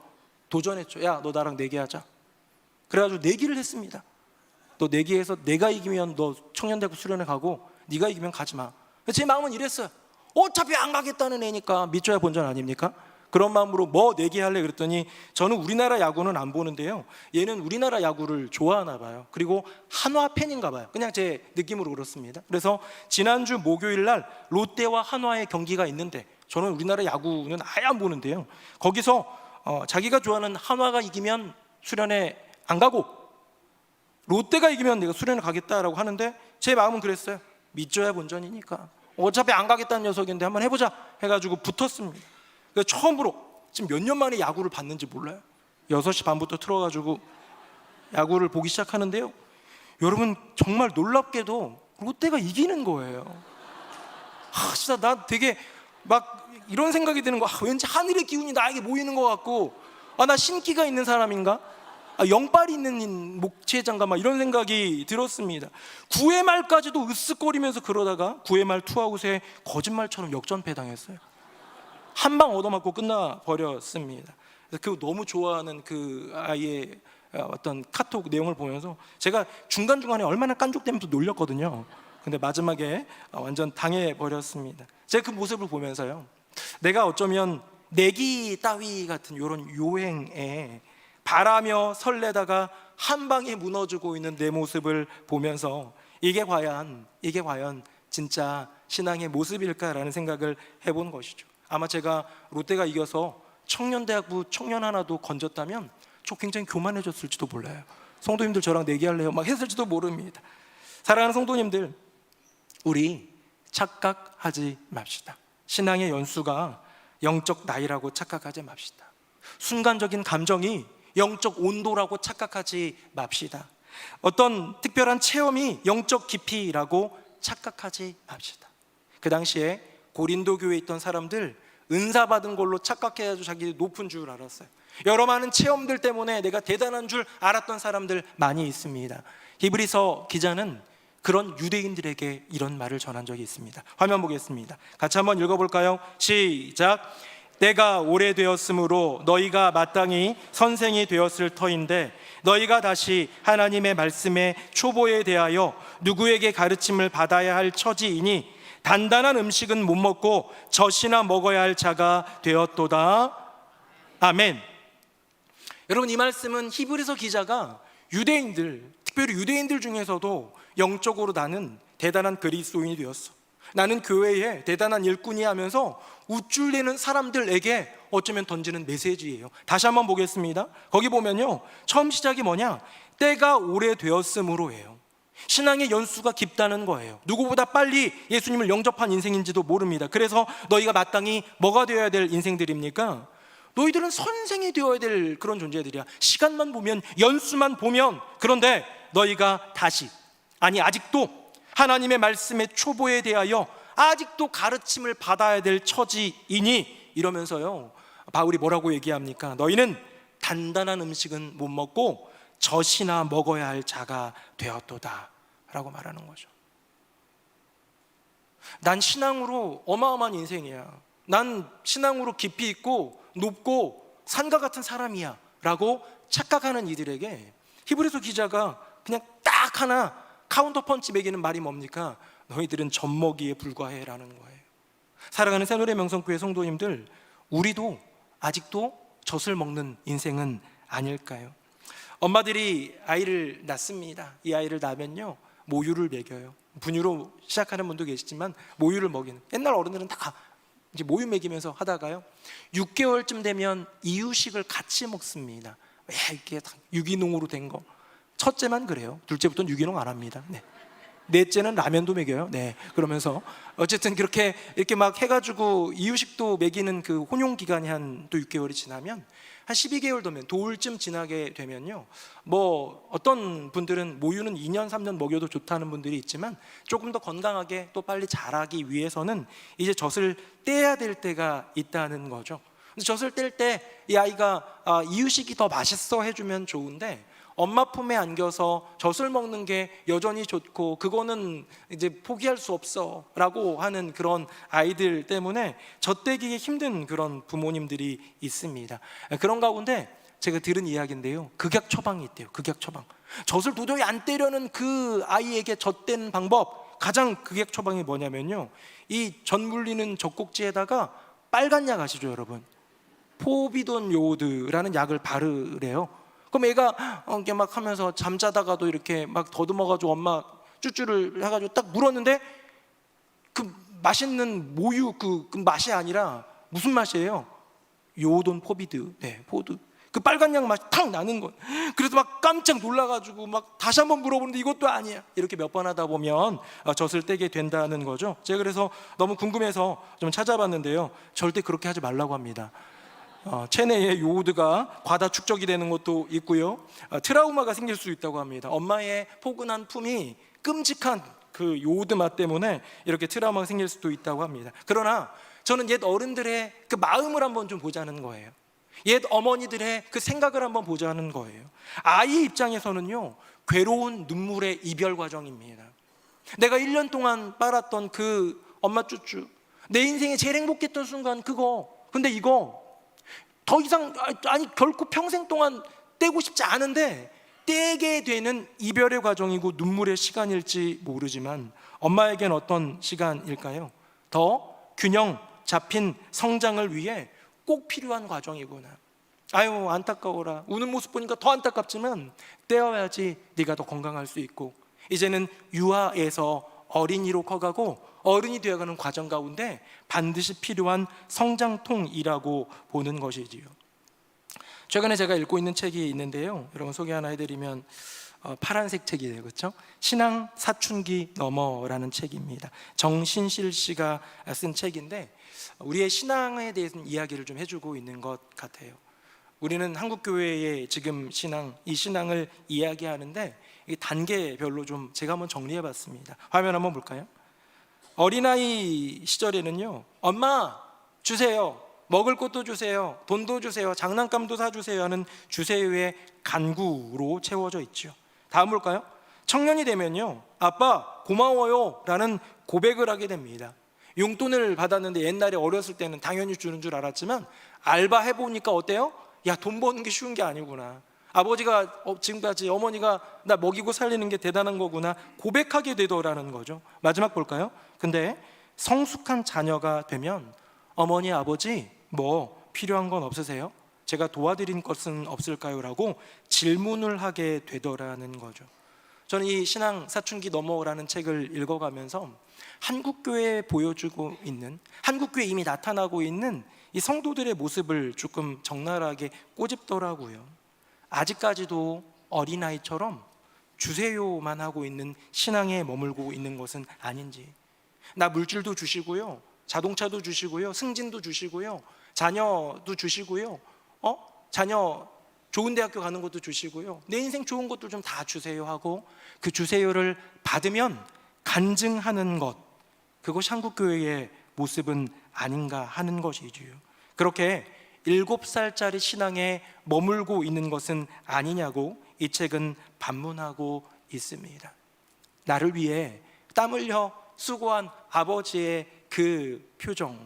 도전했죠. 야, 너 나랑 내기하자. 그래가지고 내기를 했습니다. 너 내기해서 내가 이기면 너 청년대학 수련회 가고 네가 이기면 가지 마. 제 마음은 이랬어요. 어차피 안 가겠다는 애니까 믿져야 본전 아닙니까? 그런 마음으로 뭐 내기할래 그랬더니 저는 우리나라 야구는 안 보는데요, 얘는 우리나라 야구를 좋아하나 봐요. 그리고 한화 팬인가 봐요. 그냥 제 느낌으로 그렇습니다. 그래서 지난주 목요일 날 롯데와 한화의 경기가 있는데 저는 우리나라 야구는 아예 안 보는데요, 거기서 자기가 좋아하는 한화가 이기면 수련회 안 가고 롯데가 이기면 내가 수련회 가겠다라고 하는데 제 마음은 그랬어요. 믿져야 본전이니까 어차피 안 가겠다는 녀석인데 한번 해보자 해가지고 붙었습니다. 처음으로 지금 몇 년 만에 야구를 봤는지 몰라요. 6시 반부터 틀어가지고 야구를 보기 시작하는데요, 여러분 정말 놀랍게도 롯데가 이기는 거예요. 진짜 나 되게 막 이런 생각이 드는 거, 왠지 하늘의 기운이 나에게 모이는 것 같고, 나 신기가 있는 사람인가? 영빨이 있는 목회자인가? 막 이런 생각이 들었습니다. 9회 말까지도 으쓱거리면서 그러다가 9회 말 투아웃에 거짓말처럼 역전패당했어요. 한 방 얻어맞고 끝나 버렸습니다. 그래서 그 너무 좋아하는 그 아이의 어떤 카톡 내용을 보면서 제가 중간중간에 얼마나 깐족되면서 놀렸거든요. 근데 마지막에 완전 당해버렸습니다. 제가 그 모습을 보면서요, 내가 어쩌면 내기 따위 같은 이런 요행에 바라며 설레다가 한 방에 무너지고 있는 내 모습을 보면서 이게 과연 진짜 신앙의 모습일까라는 생각을 해본 것이죠. 아마 제가 롯데가 이겨서 청년대학부 청년 하나도 건졌다면 저 굉장히 교만해졌을지도 몰라요. 성도님들 저랑 내기할래요? 막 했을지도 모릅니다. 사랑하는 성도님들, 우리 착각하지 맙시다. 신앙의 연수가 영적 나이라고 착각하지 맙시다. 순간적인 감정이 영적 온도라고 착각하지 맙시다. 어떤 특별한 체험이 영적 깊이라고 착각하지 맙시다. 그 당시에 고린도 교회에 있던 사람들 은사 받은 걸로 착각해가지고 자기 높은 줄 알았어요. 여러 많은 체험들 때문에 내가 대단한 줄 알았던 사람들 많이 있습니다. 히브리서 기자는 그런 유대인들에게 이런 말을 전한 적이 있습니다. 화면 보겠습니다. 같이 한번 읽어볼까요? 시작. 때가 오래되었으므로 너희가 마땅히 선생이 되었을 터인데 너희가 다시 하나님의 말씀의 초보에 대하여 누구에게 가르침을 받아야 할 처지이니 단단한 음식은 못 먹고 젖이나 먹어야 할 자가 되었도다. 아멘. 여러분, 이 말씀은 히브리서 기자가 유대인들, 특별히 유대인들 중에서도 영적으로 나는 대단한 그리스도인이 되었어, 나는 교회에 대단한 일꾼이 하면서 우쭐대는 사람들에게 어쩌면 던지는 메시지예요. 다시 한번 보겠습니다. 거기 보면요, 처음 시작이 뭐냐? 때가 오래되었으므로 해요. 신앙의 연수가 깊다는 거예요. 누구보다 빨리 예수님을 영접한 인생인지도 모릅니다. 그래서 너희가 마땅히 뭐가 되어야 될 인생들입니까? 너희들은 선생이 되어야 될 그런 존재들이야. 시간만 보면, 연수만 보면. 그런데 너희가 다시, 아니 아직도 하나님의 말씀의 초보에 대하여 아직도 가르침을 받아야 될 처지이니, 이러면서요, 바울이 뭐라고 얘기합니까? 너희는 단단한 음식은 못 먹고 젖이나 먹어야 할 자가 되었도다 라고 말하는 거죠. 난 신앙으로 어마어마한 인생이야, 난 신앙으로 깊이 있고 높고 산과 같은 사람이야 라고 착각하는 이들에게 히브리서 기자가 그냥 딱 하나 카운터 펀치 매기는 말이 뭡니까? 너희들은 젖먹이에 불과해 라는 거예요. 사랑하는 새노래 명성교회 성도님들, 우리도 아직도 젖을 먹는 인생은 아닐까요? 엄마들이 아이를 낳습니다. 이 아이를 낳으면요, 모유를 먹여요. 분유로 시작하는 분도 계시지만 모유를 먹이는, 옛날 어른들은 다 이제 모유 먹이면서 하다가요, 6개월쯤 되면 이유식을 같이 먹습니다. 왜 이렇게 유기농으로 된 거. 첫째만 그래요. 둘째부터는 유기농 안 합니다. 네. 넷째는 라면도 먹여요. 네. 그러면서 어쨌든 그렇게 이렇게 막 해가지고 이유식도 먹이는 그 혼용 기간이 한 또 6개월이 지나면, 한 12개월 되면, 돌쯤 지나게 되면요, 뭐 어떤 분들은 모유는 2년 3년 먹여도 좋다는 분들이 있지만 조금 더 건강하게 또 빨리 자라기 위해서는 이제 젖을 떼야 될 때가 있다는 거죠. 근데 젖을 뗄 때 이 아이가 이유식이 더 맛있어 해주면 좋은데, 엄마 품에 안겨서 젖을 먹는 게 여전히 좋고 그거는 이제 포기할 수 없어 라고 하는 그런 아이들 때문에 젖떼기 힘든 그런 부모님들이 있습니다. 그런 가운데 제가 들은 이야기인데요, 극약 처방이 있대요. 극약 처방. 젖을 도저히 안 떼려는 그 아이에게 젖떼는 방법, 가장 극약 처방이 뭐냐면요, 이 젖 물리는 젖꼭지에다가 빨간 약 아시죠 여러분? 포비돈 요오드라는 약을 바르래요. 그럼 애가 이렇게 막 하면서 잠자다가도 이렇게 막 더듬어가지고 엄마 쭈쭈를 해가지고 딱 물었는데 그 맛있는 모유 그 맛이 아니라 무슨 맛이에요? 요오돈 포비드, 네, 포드. 그 빨간 약 맛이 탁 나는 거. 그래서 막 깜짝 놀라가지고 막 다시 한번 물어보는데 이것도 아니야. 이렇게 몇 번 하다 보면 젖을 떼게 된다는 거죠. 제가 그래서 너무 궁금해서 좀 찾아봤는데요, 절대 그렇게 하지 말라고 합니다. 체내에 요오드가 과다 축적이 되는 것도 있고요, 트라우마가 생길 수 있다고 합니다. 엄마의 포근한 품이 끔찍한 그 요오드 맛 때문에 이렇게 트라우마가 생길 수도 있다고 합니다. 그러나 저는 옛 어른들의 그 마음을 한번 좀 보자는 거예요. 옛 어머니들의 그 생각을 한번 보자는 거예요. 아이 입장에서는요, 괴로운 눈물의 이별 과정입니다. 내가 1년 동안 빨았던 그 엄마 쭈쭈, 내 인생에 제일 행복했던 순간 그거, 근데 이거 더 이상, 아니 결코 평생 동안 떼고 싶지 않은데 떼게 되는 이별의 과정이고 눈물의 시간일지 모르지만 엄마에겐 어떤 시간일까요? 더 균형 잡힌 성장을 위해 꼭 필요한 과정이구나. 아유 안타까워라. 우는 모습 보니까 더 안타깝지만 떼어야지 네가 더 건강할 수 있고 이제는 유아에서 어린이로 커가고 어른이 되어가는 과정 가운데 반드시 필요한 성장통이라고 보는 것이지요. 최근에 제가 읽고 있는 책이 있는데요. 여러분 소개 하나 해드리면 파란색 책이에요, 그렇죠? 신앙 사춘기 너머라는 책입니다. 정신실 씨가 쓴 책인데 우리의 신앙에 대해서 이야기를 좀 해주고 있는 것 같아요. 우리는 한국 교회의 지금 신앙, 이 신앙을 이야기하는데 이 단계별로 좀 제가 한번 정리해봤습니다. 화면 한번 볼까요? 어린아이 시절에는요, 엄마 주세요, 먹을 것도 주세요, 돈도 주세요, 장난감도 사주세요 하는 주세요의 간구로 채워져 있죠. 다음 볼까요? 청년이 되면요, 아빠 고마워요 라는 고백을 하게 됩니다. 용돈을 받았는데 옛날에 어렸을 때는 당연히 주는 줄 알았지만 알바 해보니까 어때요? 야, 돈 버는 게 쉬운 게 아니구나. 아버지가 지금까지 어머니가 나 먹이고 살리는 게 대단한 거구나 고백하게 되더라는 거죠. 마지막 볼까요? 근데 성숙한 자녀가 되면 어머니 아버지 뭐 필요한 건 없으세요? 제가 도와드린 것은 없을까요? 라고 질문을 하게 되더라는 거죠. 저는 이 신앙 사춘기 너머라는 책을 읽어가면서 한국교회에 보여주고 있는, 한국교회에 이미 나타나고 있는 이 성도들의 모습을 조금 적나라하게 꼬집더라고요. 아직까지도 어린아이처럼 주세요만 하고 있는 신앙에 머물고 있는 것은 아닌지. 나 물질도 주시고요, 자동차도 주시고요, 승진도 주시고요, 자녀도 주시고요, 자녀 좋은 대학교 가는 것도 주시고요, 내 인생 좋은 것도 좀 다 주세요 하고 그 주세요를 받으면 간증하는 것, 그것이 한국교회의 모습은 아닌가 하는 것이지요. 그렇게 7살짜리 신앙에 머물고 있는 것은 아니냐고 이 책은 반문하고 있습니다. 나를 위해 땀 흘려 수고한 아버지의 그 표정,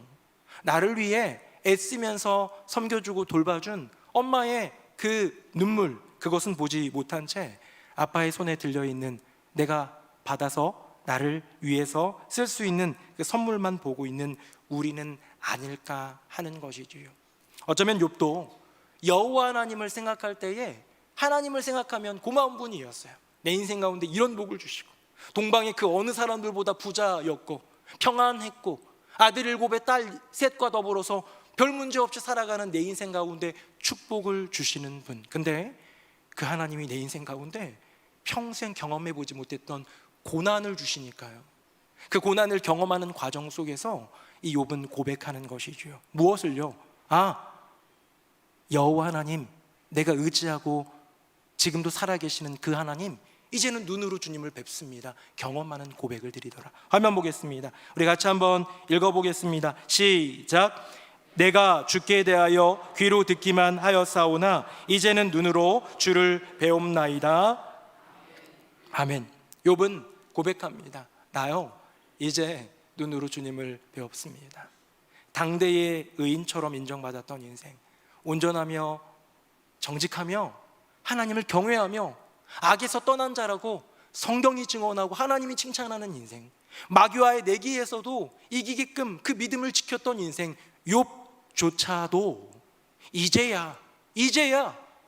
나를 위해 애쓰면서 섬겨주고 돌봐준 엄마의 그 눈물, 그것은 보지 못한 채 아빠의 손에 들려있는 내가 받아서 나를 위해서 쓸 수 있는 그 선물만 보고 있는 우리는 아닐까 하는 것이지요. 어쩌면 욥도 여호와 하나님을 생각할 때에 하나님을 생각하면 고마운 분이었어요. 내 인생 가운데 이런 복을 주시고 동방의 그 어느 사람들보다 부자였고 평안했고 아들 7에 딸 3과 더불어서 별 문제 없이 살아가는 내 인생 가운데 축복을 주시는 분. 근데 그 하나님이 내 인생 가운데 평생 경험해 보지 못했던 고난을 주시니까요, 그 고난을 경험하는 과정 속에서 이 욥은 고백하는 것이죠. 무엇을요? 여호와 하나님, 내가 의지하고 지금도 살아계시는 그 하나님, 이제는 눈으로 주님을 뵙습니다. 경험하는 고백을 드리더라. 화면 보겠습니다. 우리 같이 한번 읽어보겠습니다. 시작. 내가 주께 대하여 귀로 듣기만 하였사오나 이제는 눈으로 주를 배움나이다. 아멘. 욥은 고백합니다. 나요, 이제 눈으로 주님을 배웠습니다. 당대의 의인처럼 인정받았던 인생, 온전하며 정직하며 하나님을 경외하며 악에서 떠난 자라고 성경이 증언하고 하나님이 칭찬하는 인생, 마귀와의 내기에서도 이기게끔 그 믿음을 지켰던 인생 욥조차도 이제야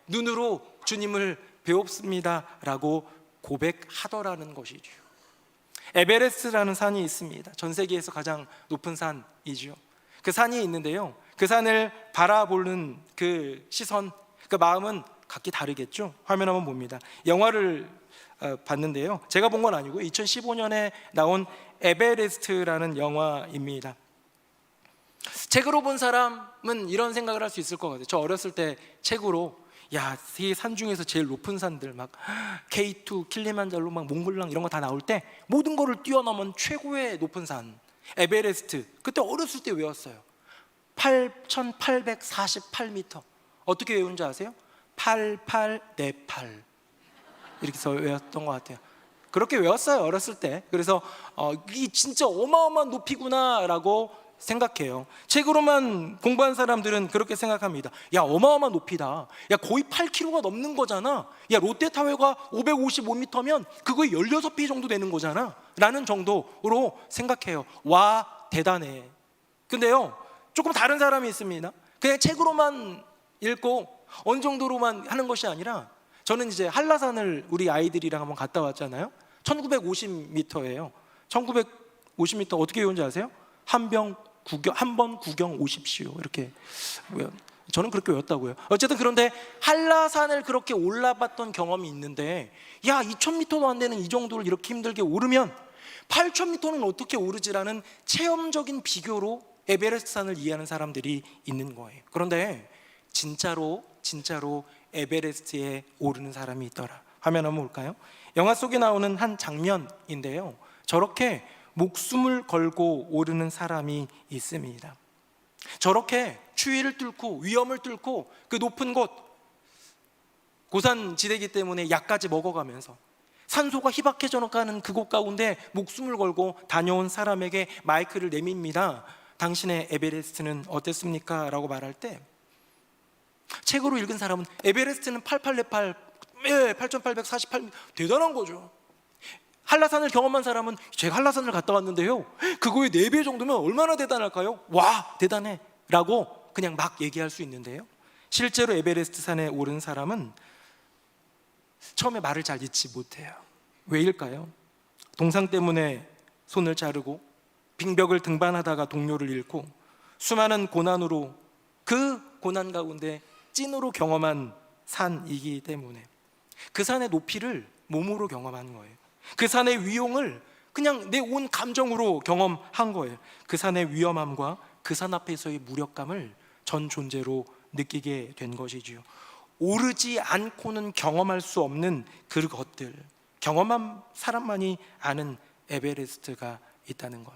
눈으로 주님을 배웠습니다 라고 고백하더라는 것이죠. 에베레스트라는 산이 있습니다. 전 세계에서 가장 높은 산이죠. 그 산이 있는데요, 그 산을 바라보는 그 시선, 그 마음은 각기 다르겠죠. 화면 한번 봅니다. 영화를 봤는데요, 제가 본 건 아니고 2015년에 나온 에베레스트라는 영화입니다. 책으로 본 사람은 이런 생각을 할 수 있을 것 같아요. 저 어렸을 때 책으로 세계 산 중에서 제일 높은 산들 막 K2, 킬리만자로 막 몽블랑 이런 거 다 나올 때 모든 거를 뛰어넘은 최고의 높은 산 에베레스트, 그때 어렸을 때 외웠어요. 8,848m. 어떻게 외운지 아세요? 8848 이렇게 해서 외웠던 것 같아요. 그렇게 외웠어요, 어렸을 때. 그래서 이게 진짜 어마어마한 높이구나 라고 생각해요. 책으로만 공부한 사람들은 그렇게 생각합니다. 야, 어마어마한 높이다. 야, 거의 8km가 넘는 거잖아. 야, 롯데타워가 555m면 그거의 16배 정도 되는 거잖아 라는 정도로 생각해요. 와, 대단해. 근데요, 조금 다른 사람이 있습니다. 그냥 책으로만 읽고 어느 정도로만 하는 것이 아니라, 저는 이제 한라산을 우리 아이들이랑 한번 갔다 왔잖아요. 1950m예요 1950m 어떻게 외운지 아세요? 한 번 구경 오십시오. 이렇게 저는 그렇게 외웠다고요. 어쨌든 그런데 한라산을 그렇게 올라봤던 경험이 있는데, 야, 2000m도 안 되는 이 정도를 이렇게 힘들게 오르면 8000m는 어떻게 오르지라는 체험적인 비교로 에베레스트 산을 이해하는 사람들이 있는 거예요. 그런데 진짜로 에베레스트에 오르는 사람이 있더라. 화면 한번 볼까요? 영화 속에 나오는 한 장면인데요, 저렇게 목숨을 걸고 오르는 사람이 있습니다. 저렇게 추위를 뚫고 위험을 뚫고 그 높은 곳, 고산지대이기 때문에 약까지 먹어가면서 산소가 희박해져 가는 그곳 가운데 목숨을 걸고 다녀온 사람에게 마이크를 내밉니다. 당신의 에베레스트는 어땠습니까? 라고 말할 때, 책으로 읽은 사람은 에베레스트는 8848 대단한 거죠. 한라산을 경험한 사람은 제가 한라산을 갔다 왔는데요, 그거의 4배 정도면 얼마나 대단할까요? 와, 대단해 라고 그냥 막 얘기할 수 있는데요, 실제로 에베레스트 산에 오른 사람은 처음에 말을 잘 잇지 못해요. 왜일까요? 동상 때문에 손을 자르고 빙벽을 등반하다가 동료를 잃고 수많은 고난으로, 그 고난 가운데 찐으로 경험한 산이기 때문에 그 산의 높이를 몸으로 경험한 거예요. 그 산의 위용을 그냥 내 온 감정으로 경험한 거예요. 그 산의 위험함과 그 산 앞에서의 무력감을 전 존재로 느끼게 된 것이지요. 오르지 않고는 경험할 수 없는 그 것들, 경험한 사람만이 아는 에베레스트가 있다는 것,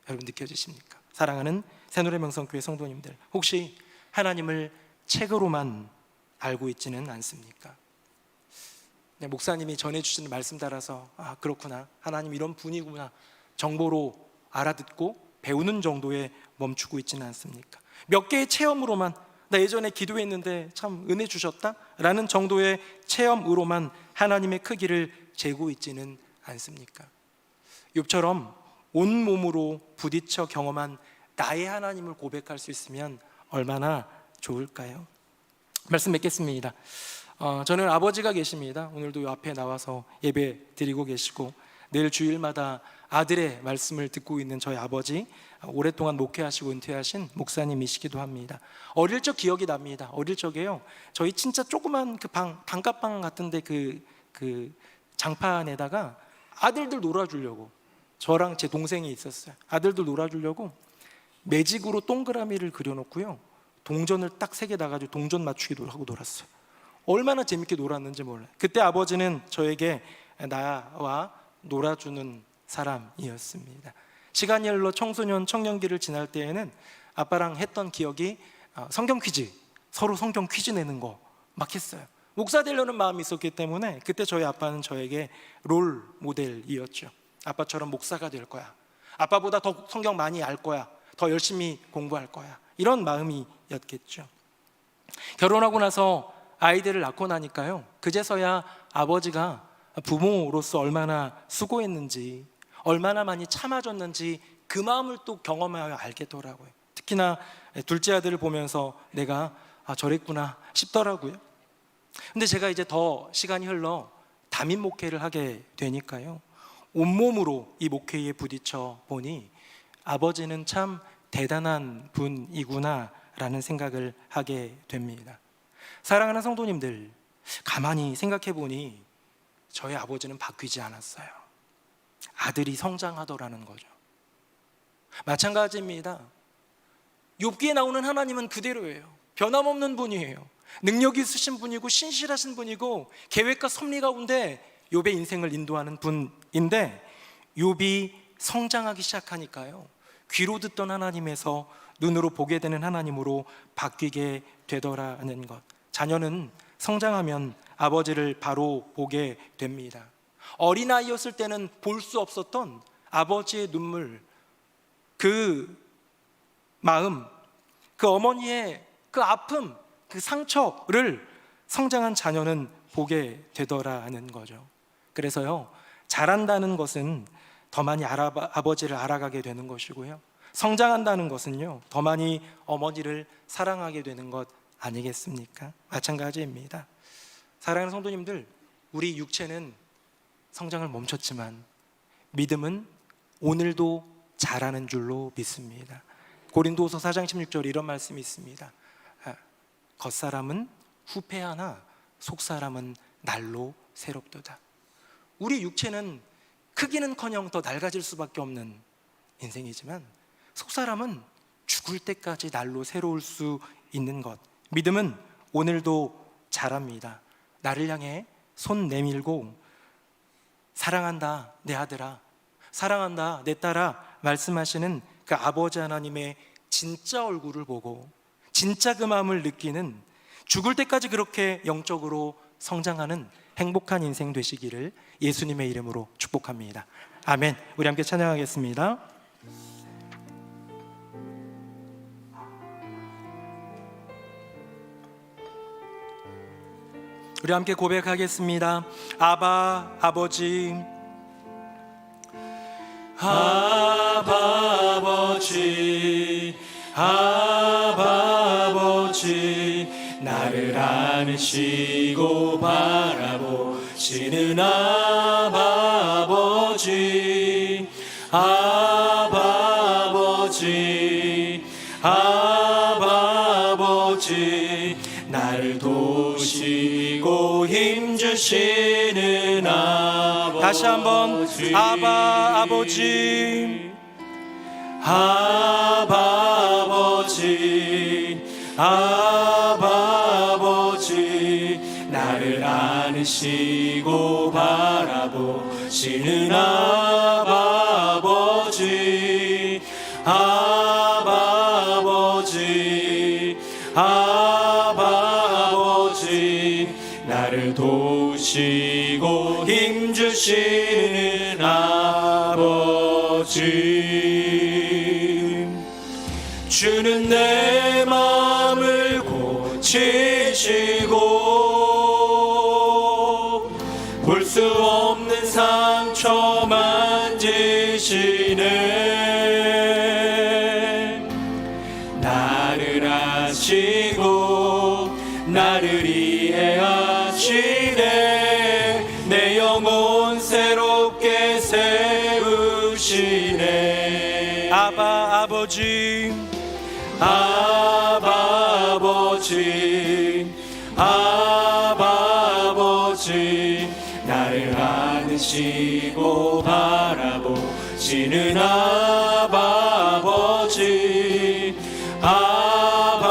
여러분 느껴지십니까? 사랑하는 새노래명성교회 성도님들, 혹시 하나님을 책으로만 알고 있지는 않습니까? 네, 목사님이 전해주시는 말씀 따라서 그렇구나, 하나님 이런 분이구나 정보로 알아듣고 배우는 정도에 멈추고 있지는 않습니까? 몇 개의 체험으로만, 나 예전에 기도했는데 참 은혜 주셨다 라는 정도의 체험으로만 하나님의 크기를 재고 있지는 않습니까? 욥처럼 온몸으로 부딪혀 경험한 나의 하나님을 고백할 수 있으면 얼마나 좋을까요? 말씀 맺겠습니다. 저는 아버지가 계십니다. 오늘도 앞에 나와서 예배 드리고 계시고, 내일 주일마다 아들의 말씀을 듣고 있는 저희 아버지, 오랫동안 목회하시고 은퇴하신 목사님이시기도 합니다. 어릴 적 기억이 납니다. 어릴 적에요, 저희 진짜 조그만 그 단칸방 같은데 그 장판에다가 아들들 놀아주려고, 저랑 제 동생이 있었어요. 아들들 놀아주려고 매직으로 동그라미를 그려놓고요, 동전을 딱 3개 놔가지고 동전 맞추기 하고 놀았어요. 얼마나 재밌게 놀았는지 몰라요. 그때 아버지는 저에게 나와 놀아주는 사람이었습니다. 시간이 흘러 청소년 청년기를 지날 때에는 아빠랑 했던 기억이 성경 퀴즈, 서로 성경 퀴즈 내는 거 막 했어요. 목사 되려는 마음이 있었기 때문에 그때 저희 아빠는 저에게 롤 모델이었죠. 아빠처럼 목사가 될 거야, 아빠보다 더 성경 많이 알 거야, 더 열심히 공부할 거야, 이런 마음이었겠죠. 결혼하고 나서 아이들을 낳고 나니까요, 그제서야 아버지가 부모로서 얼마나 수고했는지, 얼마나 많이 참아줬는지 그 마음을 또 경험하여 알겠더라고요. 특히나 둘째 아들을 보면서 내가 저랬구나 싶더라고요. 근데 제가 이제 더 시간이 흘러 담임 목회를 하게 되니까요, 온몸으로 이 목회에 부딪혀 보니 아버지는 참 대단한 분이구나 라는 생각을 하게 됩니다. 사랑하는 성도님들, 가만히 생각해 보니 저희 아버지는 바뀌지 않았어요. 아들이 성장하더라는 거죠. 마찬가지입니다. 욥기에 나오는 하나님은 그대로예요. 변함없는 분이에요. 능력이 있으신 분이고 신실하신 분이고 계획과 섭리 가운데 욥의 인생을 인도하는 분인데, 욥이 성장하기 시작하니까요, 귀로 듣던 하나님에서 눈으로 보게 되는 하나님으로 바뀌게 되더라는 것. 자녀는 성장하면 아버지를 바로 보게 됩니다. 어린아이였을 때는 볼 수 없었던 아버지의 눈물, 그 마음, 그 어머니의 그 아픔, 그 상처를 성장한 자녀는 보게 되더라는 거죠. 그래서요, 자란다는 것은 더 많이 아버지를 알아가게 되는 것이고요, 성장한다는 것은요, 더 많이 어머니를 사랑하게 되는 것 아니겠습니까? 마찬가지입니다. 사랑하는 성도님들, 우리 육체는 성장을 멈췄지만 믿음은 오늘도 자라는 줄로 믿습니다. 고린도후서 4장 16절 이런 말씀이 있습니다. 겉사람은 후패하나 속사람은 날로 새롭도다. 우리 육체는 크기는커녕 더 낡아질 수밖에 없는 인생이지만 속사람은 죽을 때까지 날로 새로울 수 있는 것. 믿음은 오늘도 자랍니다. 나를 향해 손 내밀고 사랑한다 내 아들아, 사랑한다 내 딸아 말씀하시는 그 아버지 하나님의 진짜 얼굴을 보고 진짜 그 마음을 느끼는, 죽을 때까지 그렇게 영적으로 성장하는 행복한 인생 되시기를 예수님의 이름으로 축복합니다. 아멘. 우리 함께 찬양하겠습니다. 우리 함께 고백하겠습니다. 아바 아버지, 아바 아버지, 아바 아버지, 나를 안으시고 바라보시는 아바 아버지, 아바 아버지, 아바 아버지, 나를 도우시고 힘주시는 아버지. 다시 한번 아바 아버지, 아바 아버지, 아바 아버지, 나를 안으시고 바라보시는 아바 아버지, 아바 아버지, 아바 아버지, 나를 도우시고 힘주시는 아버지. 주는 내 마음을 고치시고 볼 수 없는 상처 만지시네. 나를 아시고 나를 이해하시네. 내 영혼 새롭게 세우시네. 아바 아버지, 아바 아버지, 아바 아버지, 나를 안으시고 바라보시는 아바 아버지, 아바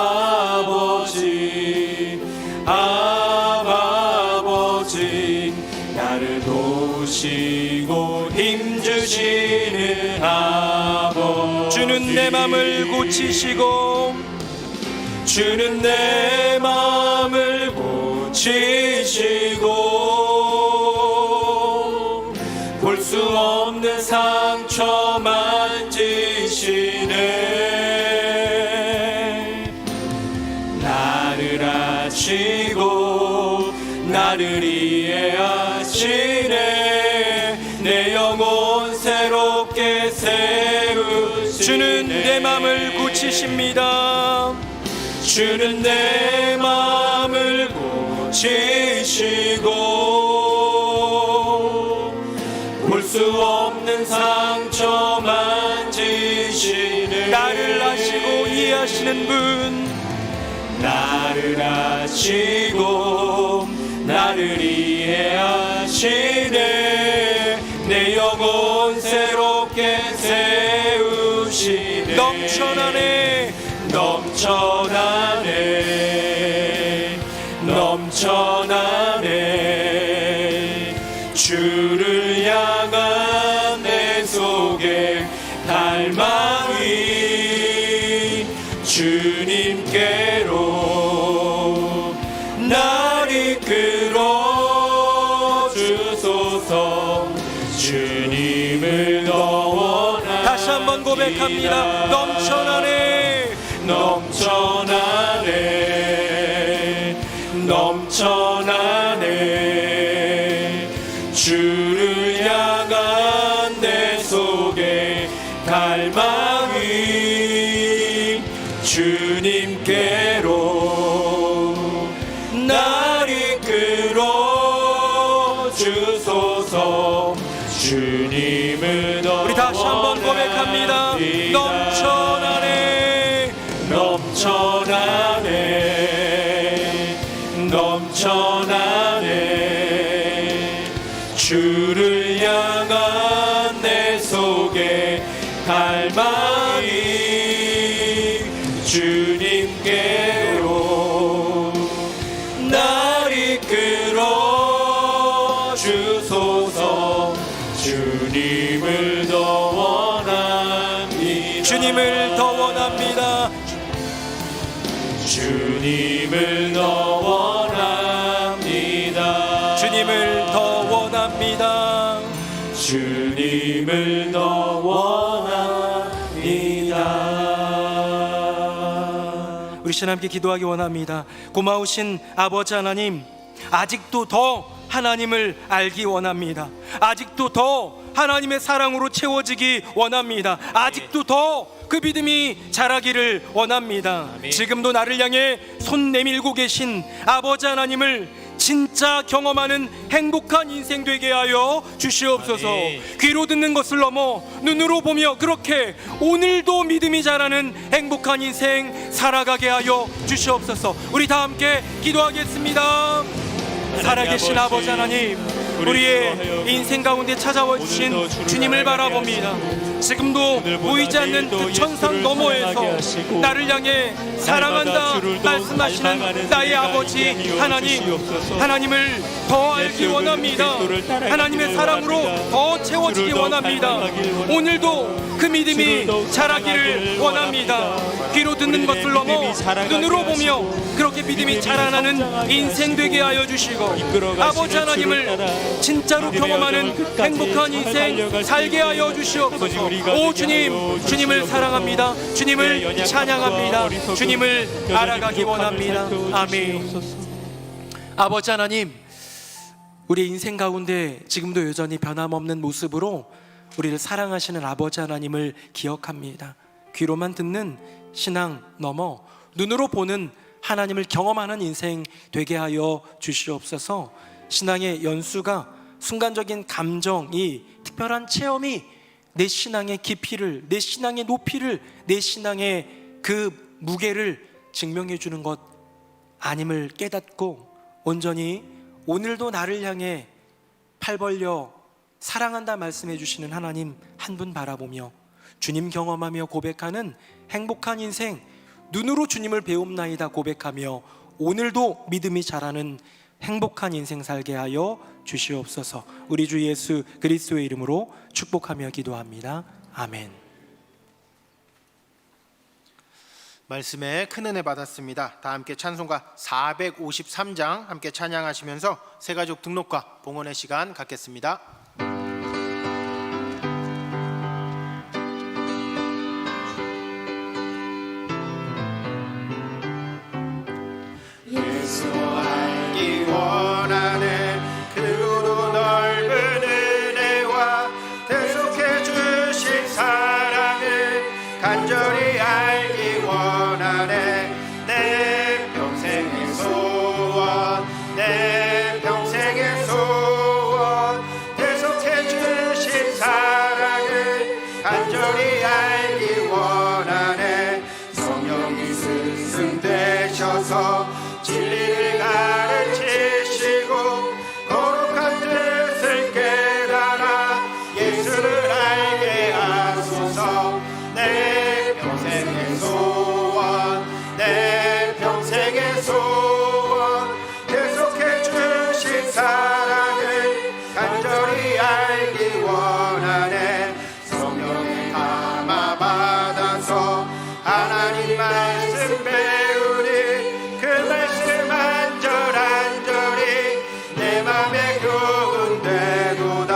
아버지, 아바 아버지, 나를 도우시고 힘주시는 아버지. 주는 내 맘을 고치시고, 주는 내 맘을 고치시고 볼 수 없는 상처 만지시네. 나를 아시고 나를 이해하시네. 내 영혼 새롭게 세우시네. 주는 내 맘을 고치십니다. 주는 내 마음을 고치시고 볼 수 없는 상처 만지시네. 나를 아시고 이해하시는 분, 나를 아시고 나를 이해하시네. 내 영혼 새롭게 세우시네. 넘쳐나네, 넘쳐나네, 넘쳐나네. 주를 향한 내 속에 갈망이 주님께로 날 이끌어 주소서. 주님을 더 원하니. 다시 한번 고백합니다. 넘쳐나네, 주님께로 날 이끌어 주소서. 주님을 더 우리 다시 한번 고백합니다. 넘쳐나네 넘쳐나네 넘쳐나네. 주를 향한 내 속에 갈망이 주님께로 날 이끌어 주소서. 주님을 더 원합니다. 주님을 더 원합니다. 주님을 더 원합니다. 주님을 더 원합니다. 주님을 더 원합니다. 우리 신함께 기도하기 원합니다. 고마우신 아버지 하나님, 아직도 더 하나님을 알기 원합니다. 아직도 더 하나님의 사랑으로 채워지기 원합니다. 아직도 더 그 믿음이 자라기를 원합니다. 지금도 나를 향해 손 내밀고 계신 아버지 하나님을 진짜 경험하는 행복한 인생 되게 하여 주시옵소서. 귀로 듣는 것을 넘어 눈으로 보며 그렇게 오늘도 믿음이 자라는 행복한 인생 살아가게 하여 주시옵소서. 우리 다 함께 기도하겠습니다. 살아계신 아버지 하나님, 우리의 인생 가운데 찾아와 주신 주님을 바라봅니다. 지금도 보이지 않는 그 천상 너머에서 나를 향해 사랑한다 말씀하시는 나의 아버지 하나님, 하나님을 더 알기 원합니다. 하나님의 사랑으로 더 채워지기 원합니다. 오늘도 그 믿음이 자라기를 원합니다. 귀로 듣는 것을 넘어 눈으로 보며 그렇게 믿음이 자라나는 인생 되게 하여 주시고, 아버지 하나님을 진짜로 경험하는 행복한 인생 살게 하여 주시옵소서. 오 주님, 주님을 사랑합니다. 주님을 찬양합니다. 주님을 알아가기 원합니다. 아멘. 아버지 하나님, 우리 인생 가운데 지금도 여전히 변함없는 모습으로 우리를 사랑하시는 아버지 하나님을 기억합니다. 귀로만 듣는 신앙 넘어 눈으로 보는 하나님을 경험하는 인생 되게 하여 주시옵소서. 신앙의 연수가 순간적인 감정이, 특별한 체험이 내 신앙의 깊이를, 내 신앙의 높이를, 내 신앙의 그 무게를 증명해 주는 것 아님을 깨닫고 온전히 오늘도 나를 향해 팔 벌려 사랑한다 말씀해 주시는 하나님 한 분 바라보며 주님 경험하며 고백하는 행복한 인생, 눈으로 주님을 배움나이다 고백하며 오늘도 믿음이 자라는 행복한 인생 살게 하여 주시옵소서. 우리 주 예수 그리스도의 이름으로 축복하며 기도합니다. 아멘. 말씀에 큰 은혜 받았습니다. 다 함께 찬송가 453장 함께 찬양하시면서 새가족 등록과 봉헌의 시간 갖겠습니다. 예수 알기 원하네. 크고 넓은 은혜와 대속해 주신 사랑을 간절히 알기 원하네. 내 평생의 소원, 내 평생의 소원, 대속해 주신 사랑을 간절히 알기 원하네. 성령이 스승 되셔서 진리를 가르치시고 거룩한 뜻을 깨달아 예수를 알게 하소서. 내 평생의 소원, 내 평생의 소원, 계속해 주신 사랑을 간절히 알기 원하네. 성령을 담아 받아서 하나님 말씀 배우니 그 말씀 안절안절히 내 맘에 교훈되도다.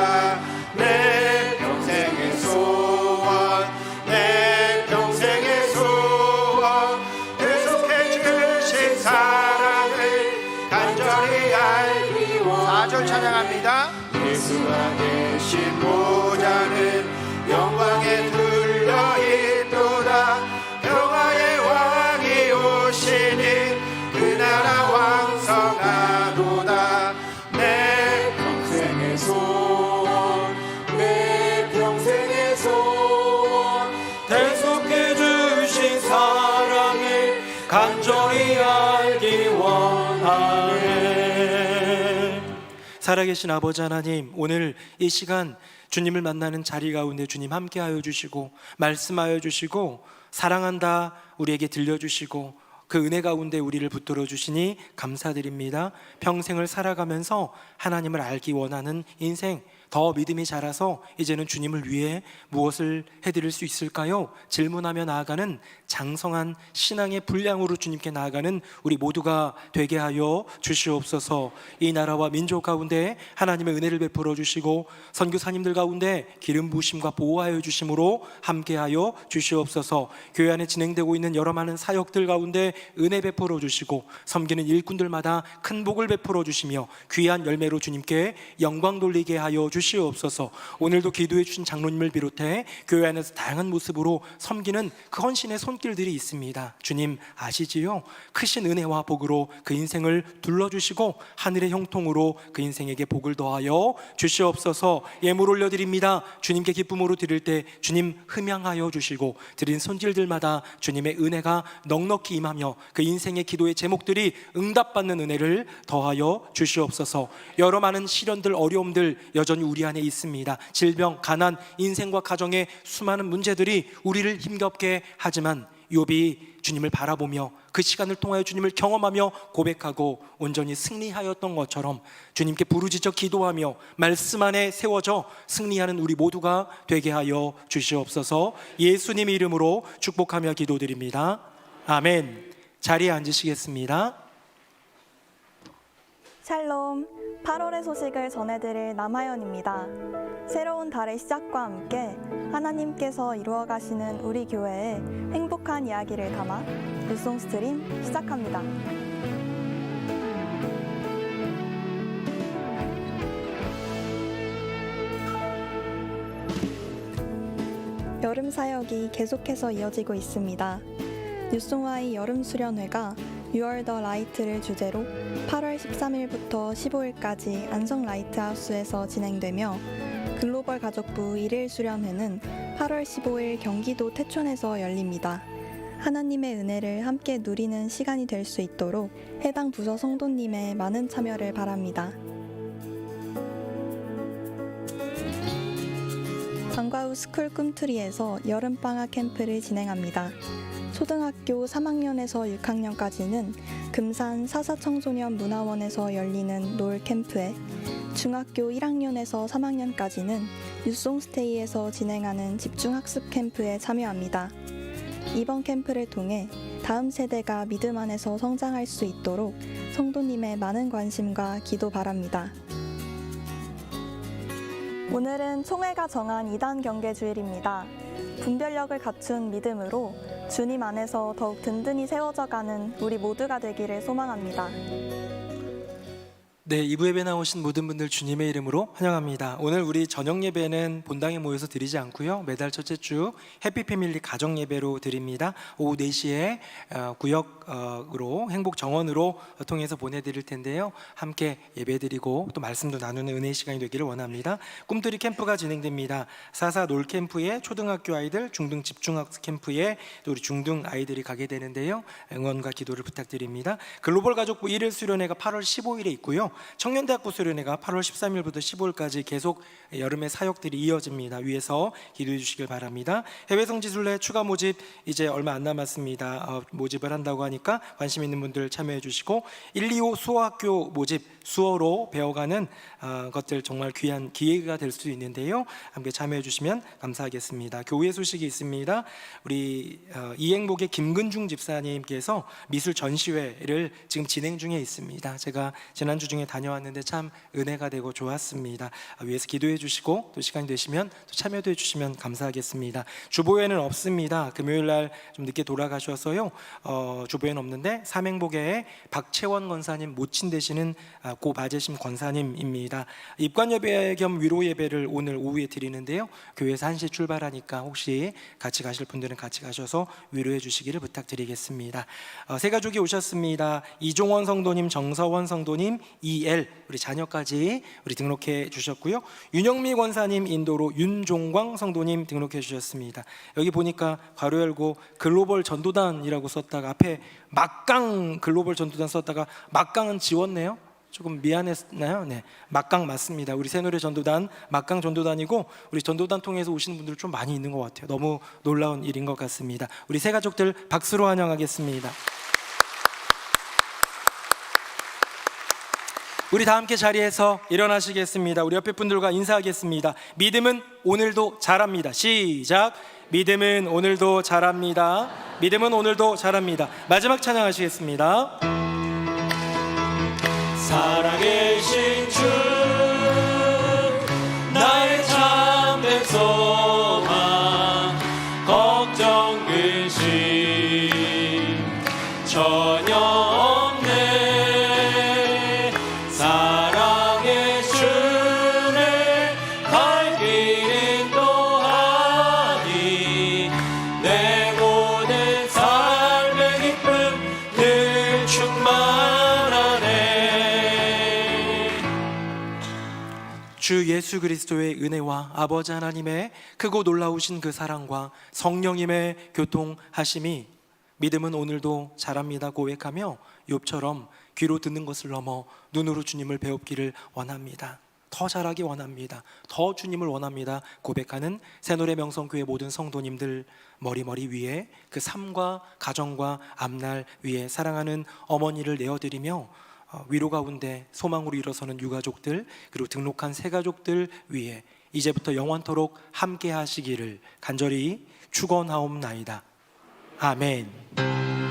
내 평생의 소원, 내 평생의 소원, 계속해 주신 사랑을 간절히 알기 원하네. 4절 찬양합니다. 예수와 계신 보좌는 영광에 둘러 있도다. 평화의 왕 간절히 알기 원하네. 살아계신 아버지 하나님, 오늘 이 시간 주님을 만나는 자리 가운데 주님 함께하여 주시고 말씀하여 주시고 사랑한다 우리에게 들려주시고 그 은혜 가운데 우리를 붙들어 주시니 감사드립니다. 평생을 살아가면서 하나님을 알기 원하는 인생, 더 믿음이 자라서 이제는 주님을 위해 무엇을 해드릴 수 있을까요? 질문하며 나아가는 장성한 신앙의 분량으로 주님께 나아가는 우리 모두가 되게 하여 주시옵소서. 이 나라와 민족 가운데 하나님의 은혜를 베풀어 주시고 선교사님들 가운데 기름 부으심과 보호하여 주심으로 함께하여 주시옵소서. 교회 안에 진행되고 있는 여러 많은 사역들 가운데 은혜 베풀어 주시고 섬기는 일꾼들마다 큰 복을 베풀어 주시며 귀한 열매로 주님께 영광 돌리게 하여 주시옵소서. 오늘도 기도해 주신 장로님을 비롯해 교회 안에서 다양한 모습으로 섬기는 그 헌신의 손길들이 있습니다. 주님 아시지요? 크신 은혜와 복으로 그 인생을 둘러주시고 하늘의 형통으로 그 인생에게 복을 더하여 주시옵소서. 예물 올려드립니다. 주님께 기쁨으로 드릴 때 주님 흠양하여 주시고 드린 손질들마다 주님의 은혜가 넉넉히 임하며 그 인생의 기도의 제목들이 응답받는 은혜를 더하여 주시옵소서. 여러 많은 시련들 어려움들 여전히 우리 안에 있습니다. 질병, 가난, 인생과 가정의 수많은 문제들이 우리를 힘겹게 하지만 욥이 주님을 바라보며 그 시간을 통하여 주님을 경험하며 고백하고 온전히 승리하였던 것처럼 주님께 부르짖어 기도하며 말씀 안에 세워져 승리하는 우리 모두가 되게 하여 주시옵소서. 예수님의 이름으로 축복하며 기도드립니다. 아멘. 자리에 앉으시겠습니다. 샬롬, 8월의 소식을 전해드릴 남하연입니다. 새로운 달의 시작과 함께 하나님께서 이루어가시는 우리 교회의 행복한 이야기를 담아 뉴송 스트림 시작합니다. 여름 사역이 계속해서 이어지고 있습니다. 뉴송아이 여름 수련회가 6월 더 라이트를 주제로 8월 13일부터 15일까지 안성 라이트하우스에서 진행되며 글로벌 가족부 1일 수련회는 8월 15일 경기도 태촌에서 열립니다. 하나님의 은혜를 함께 누리는 시간이 될 수 있도록 해당 부서 성도님의 많은 참여를 바랍니다. 방과후 스쿨 꿈트리에서 여름방학 캠프를 진행합니다. 초등학교 3학년에서 6학년까지는 금산 사사청소년 문화원에서 열리는 롤 캠프에, 중학교 1학년에서 3학년까지는 뉴송스테이에서 진행하는 집중학습 캠프에 참여합니다. 이번 캠프를 통해 다음 세대가 믿음 안에서 성장할 수 있도록 성도님의 많은 관심과 기도 바랍니다. 오늘은 총회가 정한 2단 경계 주일입니다. 분별력을 갖춘 믿음으로 주님 안에서 더욱 든든히 세워져가는 우리 모두가 되기를 소망합니다. 네, 2부 예배 나오신 모든 분들 주님의 이름으로 환영합니다. 오늘 우리 저녁 예배는 본당에 모여서 드리지 않고요, 매달 첫째 주 해피패밀리 가정 예배로 드립니다. 오후 4시에 구역으로 행복 정원으로 통해서 보내드릴 텐데요, 함께 예배드리고 또 말씀도 나누는 은혜의 시간이 되기를 원합니다. 꿈틀이 캠프가 진행됩니다. 사사 놀 캠프에 초등학교 아이들, 중등 집중학습 캠프에 또 우리 중등 아이들이 가게 되는데요, 응원과 기도를 부탁드립니다. 글로벌 가족부 1일 수련회가 8월 15일에 있고요, 청년대학부 수련회가 8월 13일부터 15일까지 계속 여름의 사역들이 이어집니다. 위에서 기도해 주시길 바랍니다. 해외 성지순례 추가 모집 이제 얼마 안 남았습니다. 모집을 한다고 하니까 관심 있는 분들 참여해 주시고, 125 수어학교 모집 수어로 배워가는 것들 정말 귀한 기회가 될 수 있는데요, 함께 참여해 주시면 감사하겠습니다. 교회 소식이 있습니다. 우리 이행복의 김근중 집사님께서 미술 전시회를 지금 진행 중에 있습니다. 제가 지난주 중에 다녀왔는데 참 은혜가 되고 좋았습니다. 위에서 기도해 주시고 또 시간이 되시면 또 참여도 해 주시면 감사하겠습니다. 주보회는 없습니다. 금요일 날 좀 늦게 돌아가셔서요, 주보회는 없는데 삼행복의 박채원 권사님 모친 되시는 고 바제심 권사님입니다. 입관 예배 겸 위로 예배를 오늘 오후에 드리는데요, 교회에서 1시 출발하니까 혹시 같이 가실 분들은 같이 가셔서 위로해 주시기를 부탁드리겠습니다. 세 가족이 오셨습니다. 이종원 성도님, 정서원 성도님, EL 우리 자녀까지 우리 등록해 주셨고요. 윤영미 권사님 인도로 윤종광 성도님 등록해 주셨습니다. 여기 보니까 괄호 열고 글로벌 전도단이라고 썼다가 앞에 막강 글로벌 전도단 썼다가 막강은 지웠네요. 조금 미안했나요? 네, 막강 맞습니다. 우리 새노래 전도단 막강 전도단이고 우리 전도단 통해서 오시는 분들 좀 많이 있는 것 같아요. 너무 놀라운 일인 것 같습니다. 우리 새 가족들 박수로 환영하겠습니다. 우리 다 함께 자리에서 일어나시겠습니다. 우리 옆에 분들과 인사하겠습니다. 믿음은 오늘도 자랍니다. 시작. 믿음은 오늘도 자랍니다. 믿음은 오늘도 자랍니다. 마지막 찬양하시겠습니다. 살아계신 주 나의 참된 소망 걱정 근심 전혀 없네 사랑의 주를 갈 길은 또하니 내 모든 삶의 기쁨 늘 충만하네. 주 예수 그리스도의 은혜와 아버지 하나님의 크고 놀라우신 그 사랑과 성령님의 교통하심이 믿음은 오늘도 자랍니다 고백하며 욥처럼 귀로 듣는 것을 넘어 눈으로 주님을 배웁기를 원합니다. 더 잘하기 원합니다. 더 주님을 원합니다 고백하는 새노래 명성교회 모든 성도님들 머리 위에 그 삶과 가정과 앞날 위에 사랑하는 어머니를 내어드리며 위로 가운데 소망으로 일어서는 유가족들 그리고 등록한 새가족들 위해 이제부터 영원토록 함께 하시기를 간절히 축원하옵나이다. 아멘.